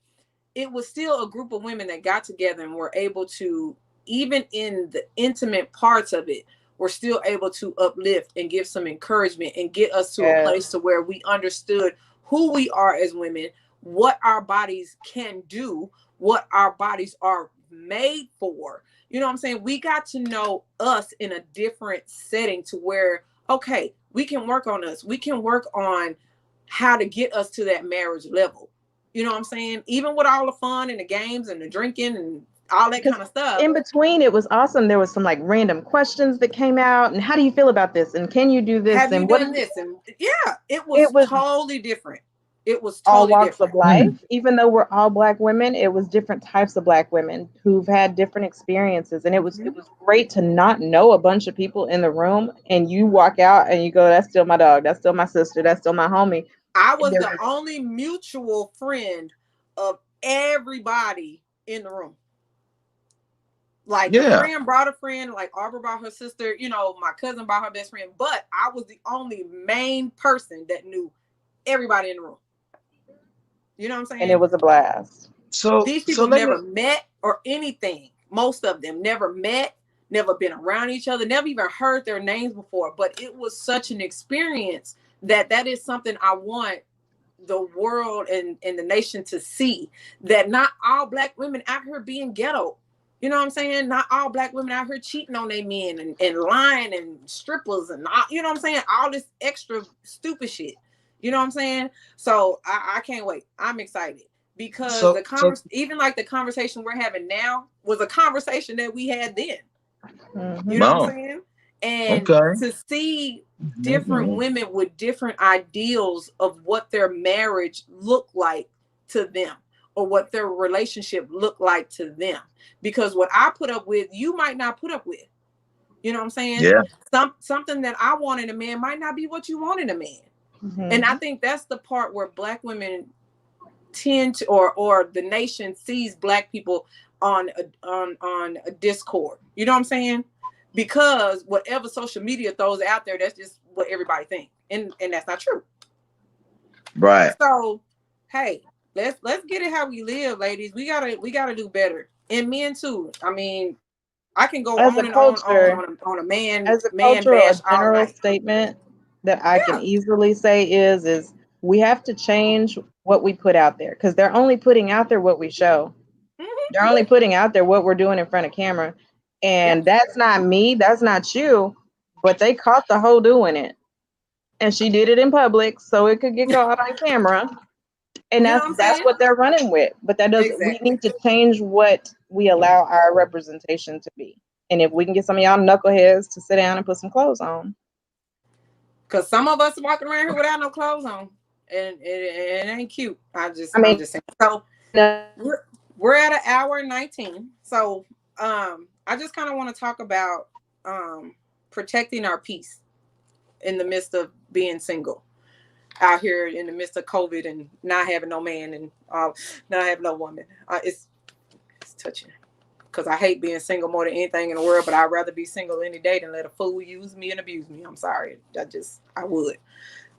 it was still a group of women that got together and were able to, even in the intimate parts of it, were still able to uplift and give some encouragement and get us to a place to where we understood who we are as women, what our bodies can do, what our bodies are made for. You know what I'm saying? We got to know us in a different setting to where, okay, we can work on us. We can work on how to get us to that marriage level. You know what I'm saying? Even with all the fun and the games and the drinking and all that kind of stuff.
In between, it was awesome. There was some like random questions that came out. And how do you feel about this? And can you do this?
Have
and
you
what
done this? And yeah, it was totally different. It was
all
totally
walks
different.
of life. Even though we're all Black women, it was different types of Black women who've had different experiences. And it was great to not know a bunch of people in the room and you walk out and you go, that's still my dog, that's still my sister, that's still my homie.
I was the only mutual friend of everybody in the room. Like, a friend brought a friend, like Arbor brought her sister, my cousin brought her best friend, but I was the only main person that knew everybody in the room. You know what I'm saying?
And it was a blast.
So these people never met or anything. Most of them never met, never been around each other, never even heard their names before. But it was such an experience that is something I want the world and the nation to see, that not all Black women out here being ghetto. You know what I'm saying? Not all Black women out here cheating on their men and lying and strippers and all, you know what I'm saying? All this extra stupid shit. You know what I'm saying? So I can't wait. I'm excited because even like the conversation we're having now was a conversation that we had then. You know what I'm saying? And to see different women with different ideals of what their marriage looked like to them or what their relationship looked like to them. Because what I put up with, you might not put up with. You know what I'm saying?
Yeah.
Something that I want in a man might not be what you want in a man. And I think that's the part where Black women tend to, or the nation sees Black people on a discord. You know what I'm saying? Because whatever social media throws out there, that's just what everybody thinks, and that's not true.
Right.
So, hey, let's get it how we live, ladies. We gotta do better, and men too. I mean, I can go on and on a man
as a
man
cultural,
bash
a general
all night.
statement that I can easily say is we have to change what we put out there, because they're only putting out there what we show. They're only putting out there what we're doing in front of camera. And that's not me, that's not you, but they caught the hoe doing it. And she did it in public so it could get caught on camera. And that's what they're running with. But that doesn't we need to change what we allow our representation to be. And if we can get some of y'all knuckleheads to sit down and put some clothes on.
Because some of us walking around here without no clothes on. And it ain't cute. I'm just saying. So we're at an hour 19. So I just kind of want to talk about protecting our peace in the midst of being single out here in the midst of COVID and not having no man and not having no woman. It's touching. because I hate being single more than anything in the world. But I'd rather be single any day than let a fool use me and abuse me. I'm sorry. I would.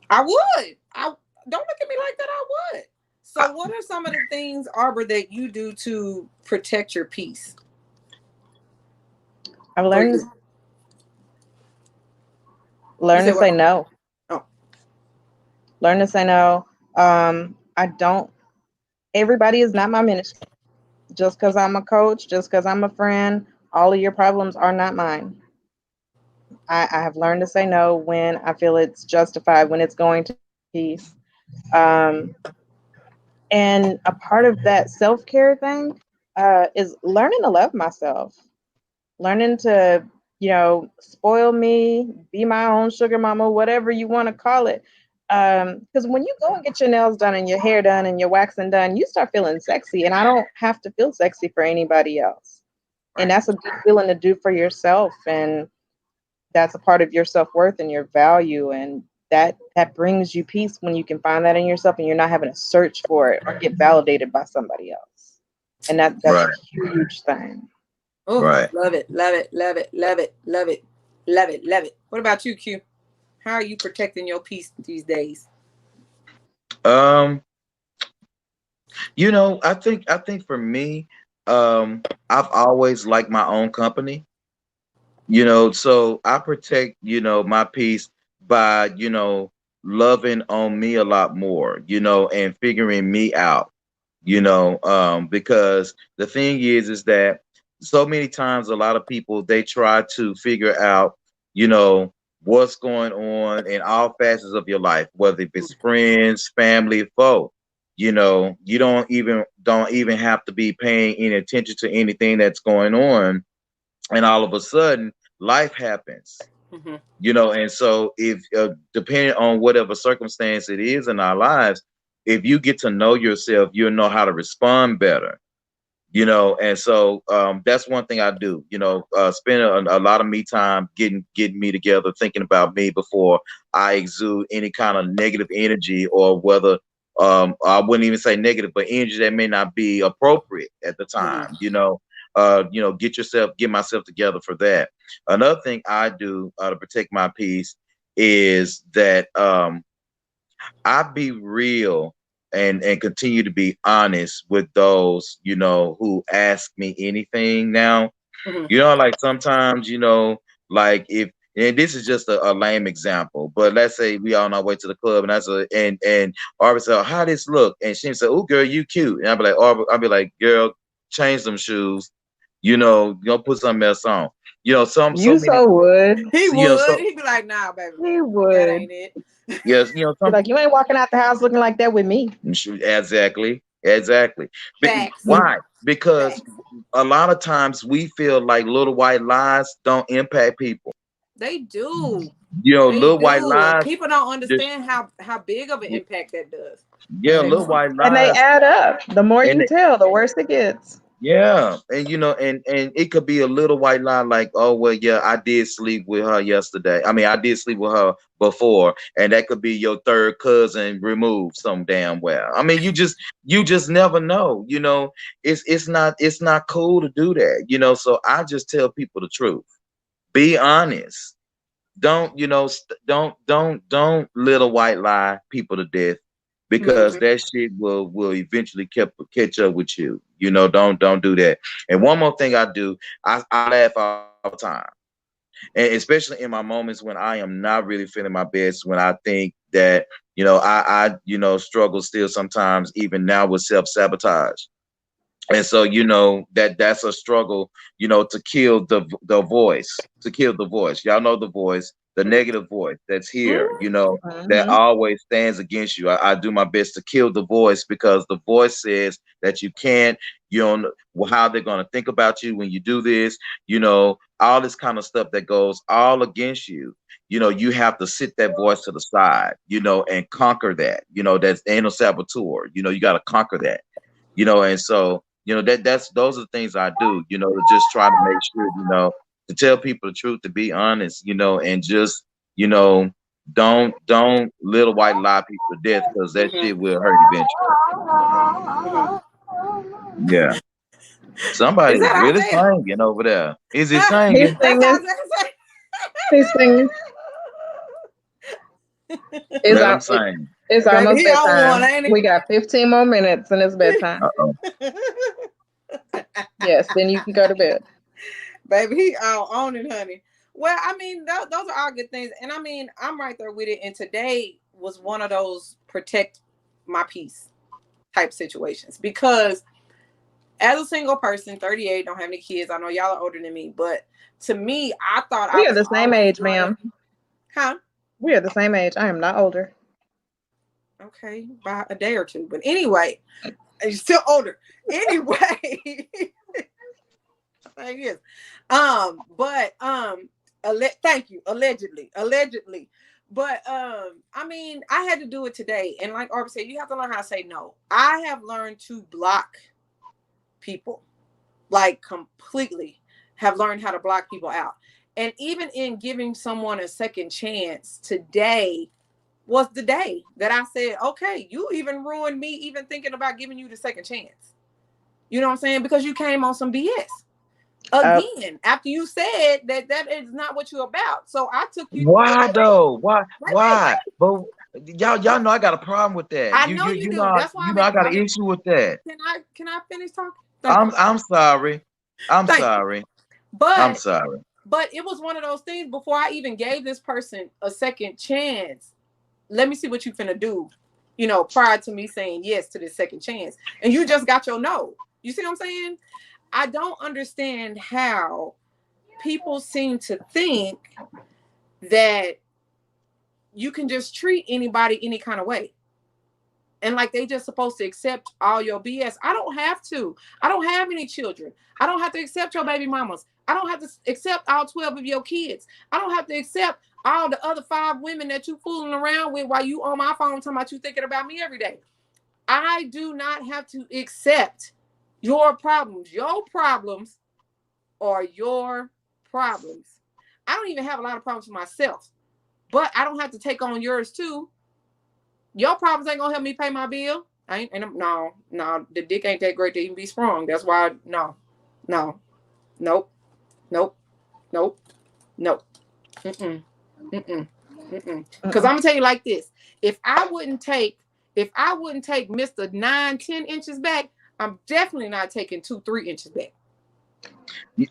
I would. I don't look at me like that. I would. So, what are some of the things, Arbor, that you do to protect your peace?
I've
For
learned
you, you
learn to
said
say
what?
no.
Oh,
Learn to say no. I don't. Everybody is not my ministry. Just because I'm a coach, just because I'm a friend, all of your problems are not mine. I have learned to say no when I feel it's justified, when it's going to peace. Um, and a part of that self care thing is learning to love myself, learning to, spoil me, be my own sugar mama, whatever you want to call it. Because when you go and get your nails done and your hair done and your waxing done, you start feeling sexy. And I don't have to feel sexy for anybody else. And
right.
that's a good feeling to do for yourself. And that's a part of your self-worth and your value. And that brings you peace when you can find that in yourself and you're not having to search for it or get validated by somebody else. And that's a
Right,
huge thing.
Oh,
right.
love it, love it, love it, love it, love it, love it, love it. What about you, Q? How are you protecting your peace these days?
Um, I think for me, I've always liked my own company. So I protect, my peace by, loving on me a lot more, and figuring me out, because the thing is that so many times a lot of people they try to figure out, you know, what's going on in all facets of your life, whether it's friends, family, foe. You don't even have to be paying any attention to anything that's going on, and all of a sudden life happens.
Mm-hmm.
And so if depending on whatever circumstance it is in our lives, if you get to know yourself, you'll know how to respond better. And so that's one thing I do. Spend a lot of me time getting me together, thinking about me before I exude any kind of negative energy, or whether I wouldn't even say negative, but energy that may not be appropriate at the
Mm-hmm.
time. Get myself together for that. Another thing I do to protect my peace is that I be real and continue to be honest with those, who ask me anything now.
Mm-hmm.
Like sometimes, like if and this is just a lame example, but let's say we on our way to the club and and Arby said, "How this look?" And she said, "Oh girl, you cute." And I'll be like, I'll be like, "Girl, change them shoes, go put something else on." So
You
many
so would.
He would.
so
He'd be like, "Nah, baby,
He
that
would.
ain't it."
yes,
Be
some
like, you ain't walking out the house looking like that with me.
exactly, exactly.
Facts,
Why? Because
facts.
a lot of times we feel like little white lies don't impact people.
They do. They
Little white
do, and
lies.
people don't
Just,
understand how big of an impact that does.
yeah,
They
little
don't.
white
And they
lies,
add up. The more
and
you tell, the worse it gets.
yeah, and and it could be a little white lie like, oh well, yeah, I did sleep with her yesterday. I mean, I did sleep with her before, and that could be your third cousin removed some damn well. I mean, you just never know. It's not cool to do that. So I just tell people the truth. Be honest. Don't little white lie people to death, because
Mm-hmm.
that shit will eventually catch up with you. Don't do that. And one more thing I do, I laugh all the time, and especially in my moments when I am not really feeling my best, when I think that I struggle still sometimes even now with self-sabotage. And so that's a struggle, to kill the voice. Y'all know the voice, the negative voice that's here, that
Mm-hmm.
always stands against you. I do my best to kill the voice, because the voice says that you can't, you don't know how they're going to think about you when you do this, all this kind of stuff that goes all against you. You have to sit that voice to the side, and conquer that. That's anal saboteur. You got to conquer that. And so that's those are the things I do, to just try to make sure, to tell people the truth, to be honest, and just, you know don't little white lie people to death, because that
Mm-hmm.
shit will hurt eventually.
Mm-hmm.
Yeah.
Is
Somebody's
that
really
Isaiah?
singing over there. Is he
He's
singing?
That's
singing.
Isaiah.
He's singing. It's,
Let him
al- it-
sing.
it's
Baby,
almost
he on one,
bedtime.
ain't
We got 15 more minutes and it's bedtime.
Uh-oh.
he?
Yes, then you can go to bed.
Baby, he all on it, honey. Well, I mean, those are all good things. And I mean, I'm right there with it. And today was one of those protect my peace type situations. Because as a single person, 38, don't have any kids. I know y'all are older than me. But to me, I thought I
We are
was
the same
always
age,
gonna,
ma'am.
huh?
We are the same age. I am not older.
Okay, by a day or two. But anyway, you're still older. Anyway. Thing is, but thank you, allegedly, but I mean, I had to do it today, and like Arby said, you have to learn how to say no. I have learned to block people, like completely, have learned how to block people out, and even in giving someone a second chance, today was the day that I said, okay, you even ruined me, even thinking about giving you the second chance. You know what I'm saying? Because you came on some BS. Again, after you said that is not what you're about. So I took you.
Why though? Why?
Wait,
Why?
wait.
But y'all know I got a problem with that.
I
You
know
you
you
you
do.
know
That's why
you know I got
I'm
an issue with that.
can I finish talking? Thank you.
I'm sorry. I'm
Thank you.
sorry. I'm
But
sorry.
it was one of those things before I even gave this person a second chance. Let me see what you finna do, prior to me saying yes to this second chance. And you just got your no. You see what I'm saying? I don't understand how people seem to think that you can just treat anybody any kind of way. And like they just supposed to accept all your BS. I don't have to. I don't have any children. I don't have to accept your baby mamas. I don't have to accept all 12 of your kids. I don't have to accept all the other 5 women that you fooling around with while you on my phone talking about you thinking about me every day. I do not have to accept your problems. Your problems are your problems. I don't even have a lot of problems for myself, but I don't have to take on yours too. Your problems ain't gonna help me pay my bill. No, the dick ain't that great to even be sprung. That's why, no, nope, nope, nope, nope, mm-mm, mm-mm, mm-mm. Because I'm gonna tell you like this: if I wouldn't take Mr. 9-10 inches back, I'm definitely not taking 2-3 inches back.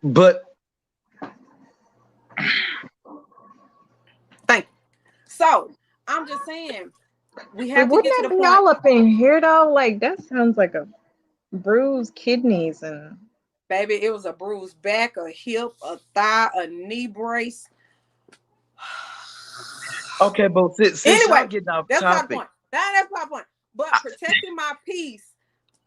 But
Thank you. So I'm just saying we
But
have to
wouldn't
get to
that
the
be
point.
all up in here though? Like that sounds like a bruised kidneys and
Baby, it was a bruised back, a hip, a thigh, a knee brace.
okay, but since y'all
Anyway,
getting off
that's my
topic,
point. That's my point. But protecting my peace,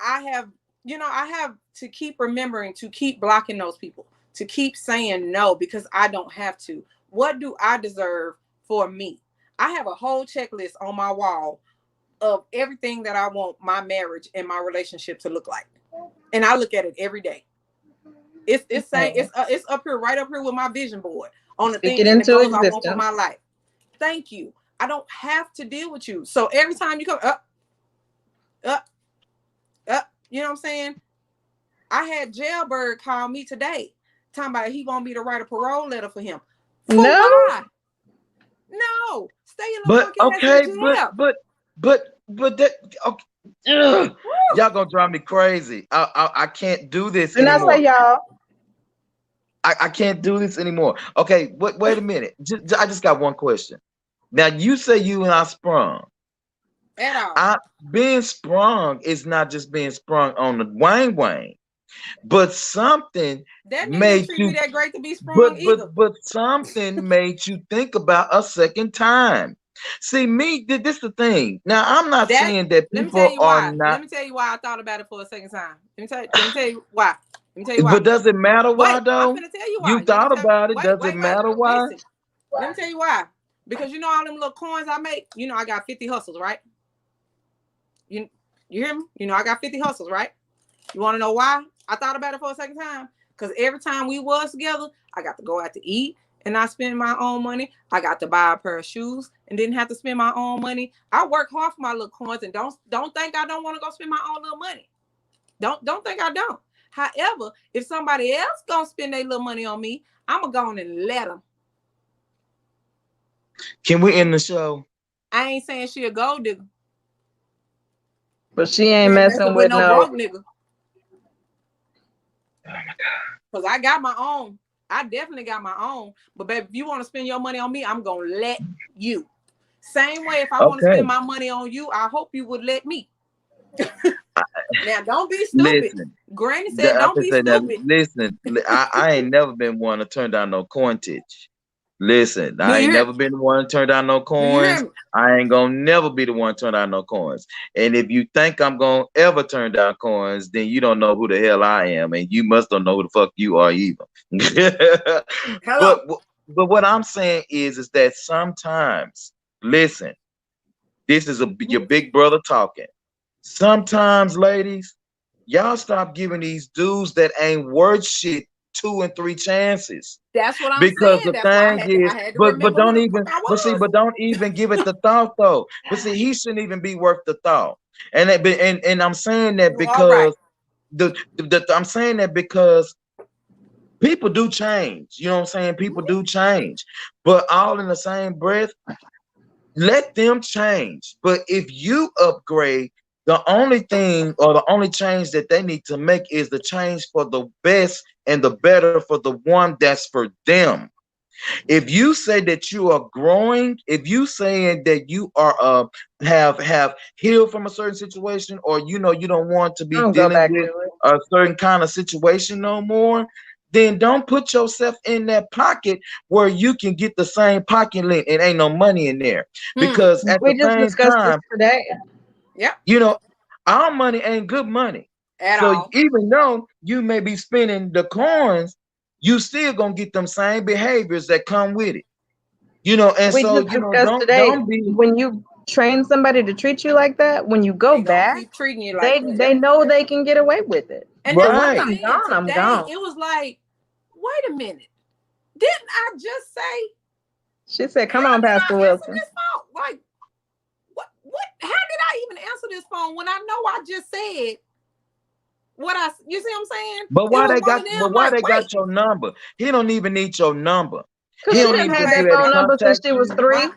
I have, I have to keep remembering to keep blocking those people, to keep saying no because I don't have to. What do I deserve for me? I have a whole checklist on my wall of everything that I want my marriage and my relationship to look like, and I look at it every day. It's up here, right up here with my vision board on the
speak
thing
it
and the
into
goals I want for
existence.
my life. Thank you. I don't have to deal with you. So every time you come up, you know what I'm saying? I had Jailbird call me today, talking about he want me to write a parole letter for him. For
No,
why? No, stay your little
but
funky ass in
okay,
jail.
but that okay. Ugh, y'all gonna drive me crazy. I can't do this
and I
anymore.
say y'all.
I can't do this anymore. Okay, wait a minute. I just got one question. Now you say you and I sprung.
At all.
I being sprung is not just being sprung on the Wang, but something
That nigga didn't
made
treat me
you.
that great to be
But
sprung
but
either.
but something made you think about a second time. See me, this the thing. Now I'm not
That
saying that
Let me tell
people
you
are
why.
not.
Let me tell you why I thought about it for a second time. Let me tell you why. Let me tell you why.
But does it matter why
Wait, I'm
though?
finna tell you
You
why. You want
thought
me to tell?
about it.
Wait,
Does it
wait, wait.
matter why?
Listen. Let me tell you why. Because all them little coins I make. I got 50 hustles, right? You you hear me? I got 50 hustles, right? You want to know why I thought about it for a second time? Because every time we was together, I got to go out to eat and not spend my own money. I got to buy a pair of shoes and didn't have to spend my own money. I work hard for my little coins and don't think I don't want to go spend my own little money. Don't think I don't. However, if somebody else gonna spend their little money on me, I'm gonna go on and let them.
Can we end the show?
I ain't saying she a gold digger.
But she
She
ain't
ain't
messing
messing with
with
no
no.
broke nigga.
Oh my God.
Cause I got my own. I definitely got my own. But baby, if you want to spend your money on me, I'm gonna let you. Same way, if I want to
Okay.
spend my money on you, I hope you would let me. Now, don't be stupid.
Listen,
Granny said,
I
don't
can
be
say that.
stupid.
Listen, I ain't never been one to turn down no coinage. Listen,
Do
I
you
ain't
hear
never
me?
been the one to turn down no
Do you hear
coins.
me?
I ain't gonna never be the one to turn down no coins. And if you think I'm gonna ever turn down coins, then you don't know who the hell I am, and you must don't know who the fuck you are either.
Hello.
but but what I'm saying is that sometimes, listen, this is your big brother talking. Sometimes, ladies, y'all stop giving these dudes that ain't worth shit 2 and 3 chances.
That's what I'm
Because
saying.
the
That's why
thing is,
I had to
but
remember who
don't
the fuck
even,
I
but see,
was.
but don't even give it the thought though. But see, he shouldn't even be worth the thought. And and I'm saying that
You all right.
because I'm saying that because people do change. You know what I'm saying? People do change, but all in the same breath, let them change. But if you upgrade, the only thing or the only change that they need to make is the change for the best and the better for the one that's for them. If you say that you are growing, if you saying that you are have healed from a certain situation, or you know you don't want to
I
be
don't go
dealing
back to
with
it.
a certain kind of situation no more, then don't put yourself in that pocket where you can get the same pocket lint and ain't no money in there. Because at the
We just
same
discussed this
time,
today.
Yep.
you know, our money ain't good money.
At
So
all.
even though you may be spending the coins, you still gonna get them same behaviors that come with it. You know, and
We
so
just
you know,
discussed today.
don't be
When you train somebody to treat you like that, when you go
They gonna
back,
keep treating you like
they
that.
they
Yep.
know they can get away with it.
And
But
that's what
once
right.
I'm
I'm
saying.
gone, I'm
Today
gone.
it was like, wait a minute. Didn't I just say,
She said, "Come
how
on,
did
Pastor
I answer
Wilson."
this phone? Like, what how did I even answer this phone when I know I just said what you see what I'm saying?
But
It
why
was
they
one
got
of them
but why
like,
they
wait.
got your number? He don't even need your number. He
Cause she
Well,
don't
done
need to
had
be
that
anyway,
able to
phone number since
contact
she was
you.
3.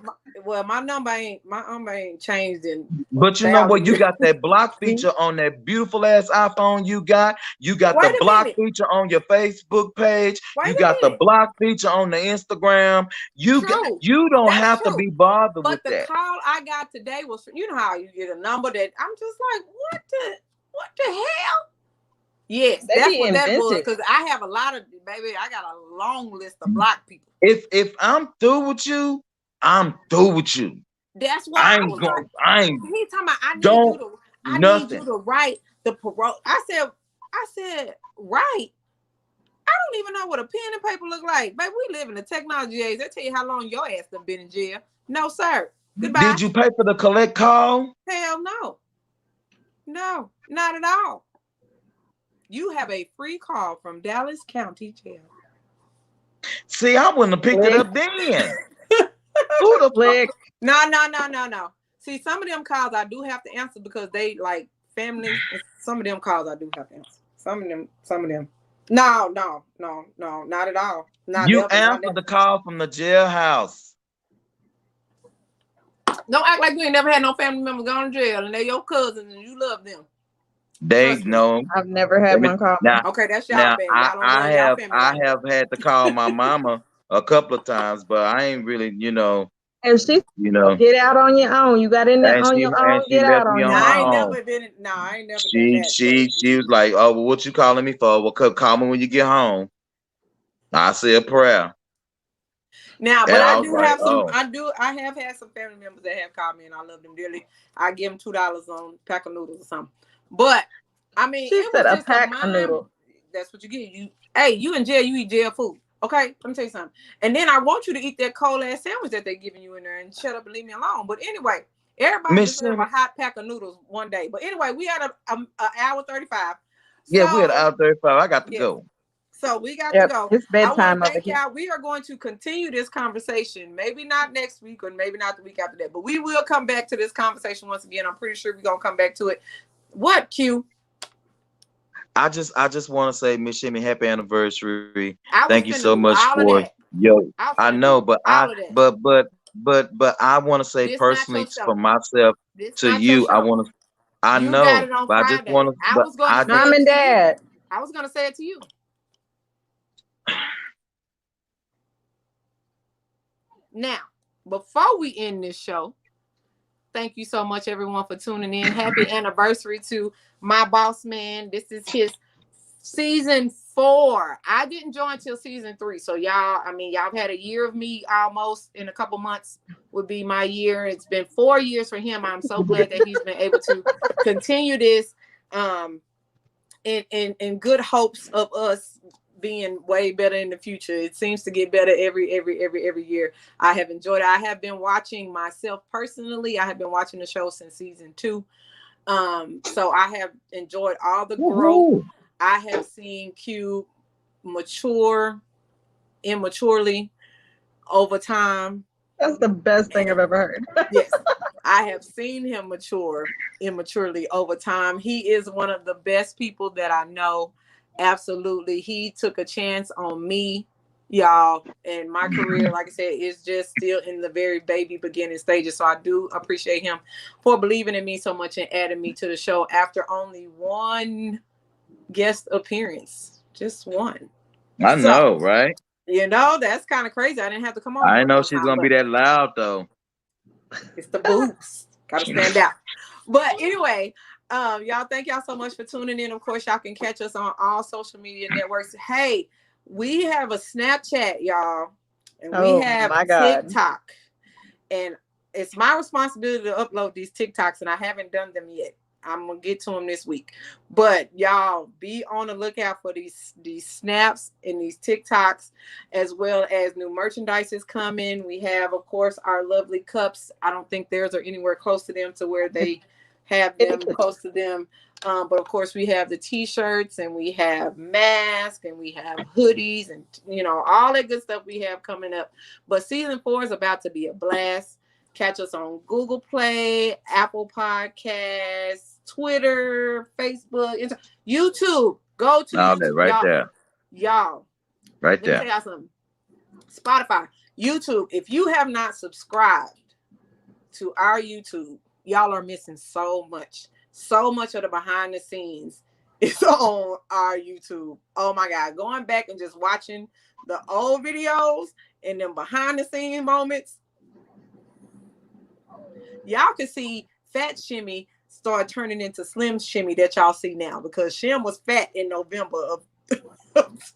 well, my number ain't changed in
But you know what?
1,000
You
years.
got that block feature on that beautiful ass iPhone you got. You got
Wait
the
a
block
minute.
feature on your Facebook page.
Wait
You
a
got the
minute.
block feature on the Instagram.
True.
You don't
That's
have to
true.
be bothered with
But the
that.
call I got today was, you know how you get a number that I'm just like, what the hell? Yes,
They
that's
be
what that was.
invented.
Because I have a lot of, baby, I got a long list of block people.
If I'm through with you, I'm through with you.
That's why
I
I
ain't
was like,
going. I ain't
he talking about
don't
I need you
nothing.
to write the parole. I said, write. I don't even know what a pen and paper look like. Baby, we live in the technology age. They tell you how long your ass done been in jail. No, sir. Goodbye.
Did you pay for the collect call?
Hell no. No, not at all. You have a free call from Dallas County Jail.
See, I wouldn't have picked it
Click,
up then. Who the fuck?
click.
No. See, some of them calls I do have to answer because they like family. Some of them calls I do have to answer. Some of them. No, not at all. Not
You
never, not
answered
never.
the call from the jailhouse.
Don't act like you ain't never had no family members gone to jail and they're your cousins and you love them.
They
Trust me.
know.
I've never had one call me.
Now,
Okay, that's y'all
now
bad. Y'all don't love y'all family
I
like that.
have had to call my mama a couple of times, but I ain't really,
And she
you
said,
know,
"Get out on your own. You got in there on your own.
and she
Get out
left me
on your
on
Now I
my
ain't
own."
own.
never been. No, I ain't never done
She
that.
she she was like, "Oh, well, what you calling me for? Well, call me when you get home. I say a prayer."
Now, but
And I
I
was
do
like,
have some.
"Oh,
I have had some family members that have called me, and I love them dearly. I give them $2 on a pack of noodles or something. But I mean,
She
it
said
was
a
just a
pack of
mind.
noodles.
That's what you get. You in jail. You eat jail food. Okay, let me tell you something. And then I want you to eat that cold ass sandwich that they're giving you in there, and shut up and leave me alone. But anyway, everybody
Miss
deserves a
Shimmy."
hot pack of noodles one day. But anyway, we had a hour 35.
Yeah, we had
So
out there. I got to
yes.
go.
So we got to
Yep,
go.
it's
I want
bedtime
to
over
thank
here.
y'all. We are going to continue this conversation. Maybe not next week or maybe not the week after that, but we will come back to this conversation once again. I'm pretty sure we're going to come back to it. What, Q?
I just want to say, Miss Shimmy, happy anniversary.
I
Thank you
was
so
finna do
much
all of
for
that.
yo.
I was
I
finna
know,
do
but
all of that.
I want to say
This not your
personally for
show.
myself
This
to
not your
you,
show.
I
You got
know,
it on
but I just want
Friday.
to, but
Mom and dad.
I was gonna say it to you. Now, before we end this show, thank you so much, everyone, for tuning in. Happy anniversary to my boss man. This is his season 4. I didn't join till season 3. So y'all, I mean, y'all have had a year of me almost. In a couple months would be my year. It's been 4 years for him. I'm so glad that he's been able to continue this. In good hopes of us being way better in the future. It seems to get better every year. I have enjoyed it. I have been watching myself personally. I have been watching the show since season 2. So I have enjoyed all the growth.
woohoo.
I have seen Q mature immaturely over time.
That's the best thing I've ever heard.
Yes, I have seen him mature immaturely over time. He is one of the best people that I know. Absolutely. He took a chance on me, y'all, and my career, like I said, is just still in the very baby beginning stages. So I do appreciate him for believing in me so much and adding me to the show after only one guest appearance. Just one.
I
So,
know, right?
that's kind of crazy. I didn't have to come on
I
more than
know
one
she's
time,
gonna be
but
that loud though.
it's the boobs. Gotta stand out. But anyway, y'all, thank y'all so much for tuning in. Of course, y'all can catch us on all social media networks. Hey, we have a Snapchat, y'all, and we
Oh
have
my God.
TikTok. And it's my responsibility to upload these TikToks, and I haven't done them yet. I'm gonna get to them this week. But y'all be on the lookout for these snaps and these TikToks, as well as new merchandise is coming. We have, of course, our lovely cups. I don't think theirs are anywhere close to them to where they have them close to them. But of course, we have the t-shirts and we have masks and we have hoodies and all that good stuff we have coming up. But season 4 is about to be a blast. Catch us on Google Play, Apple Podcasts, Twitter, Facebook, YouTube. Go to
All that
YouTube,
right there,
y'all.
right
Let me tell
there.
y'all something. Spotify, YouTube. If you have not subscribed to our YouTube, y'all are missing so much. So much of the behind the scenes is on our YouTube. Oh my God. Going back and just watching the old videos and them behind the scene moments, y'all can see Fat Shimmy start turning into Slim Shimmy that y'all see now, because Shim was fat in November of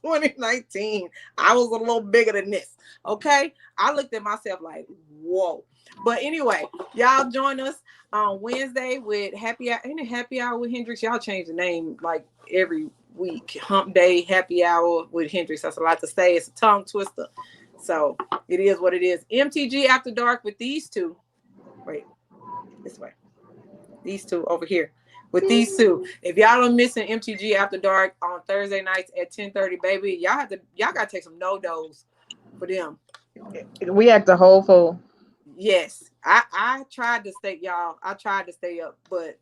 2019. I was a little bigger than this. Okay. I looked at myself like, whoa. But anyway, y'all join us on Wednesday with Happy Hour. Ain't it Happy Hour with Hendrix? Y'all change the name like every week. Hump Day, Happy Hour with Hendrix. That's a lot to say. It's a tongue twister. So it is what it is. MTG After Dark with these two. Wait, this way. These two over here. With these two. If y'all are missing MTG After Dark on Thursday nights at 10:30, baby, y'all gotta take some no-dos for them.
We act a whole fool.
Yes. I tried to stay, y'all. I tried to stay up, but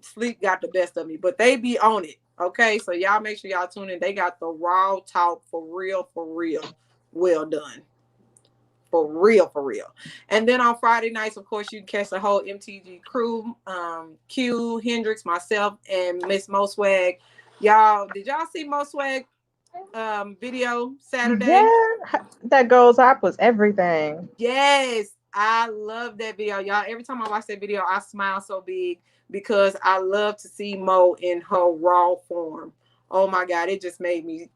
sleep got the best of me. But they be on it. Okay. So y'all make sure y'all tune in. They got the raw talk for real, for real. Well done. For real, for real. And then on Friday nights, of course, you can catch the whole MTG crew, Q, Hendrix, myself, and Miss Mo Swag. Y'all, did y'all see Mo Swag video Saturday?
Yeah, that goes up was everything.
Yes, I love that video, y'all. Every time I watch that video, I smile so big because I love to see Mo in her raw form. Oh my God, it just made me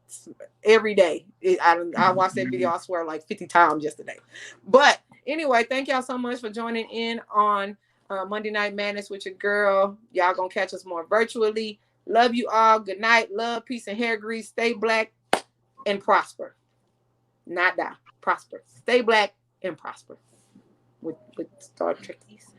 every day. I watched that video, I swear, like 50 times yesterday. But anyway, thank y'all so much for joining in on Monday Night Madness with your girl. Y'all gonna catch us more virtually. Love you all. Good night. Love, peace, and hair grease. Stay black and prosper. Not die. Prosper. Stay black and prosper with Star Trekies.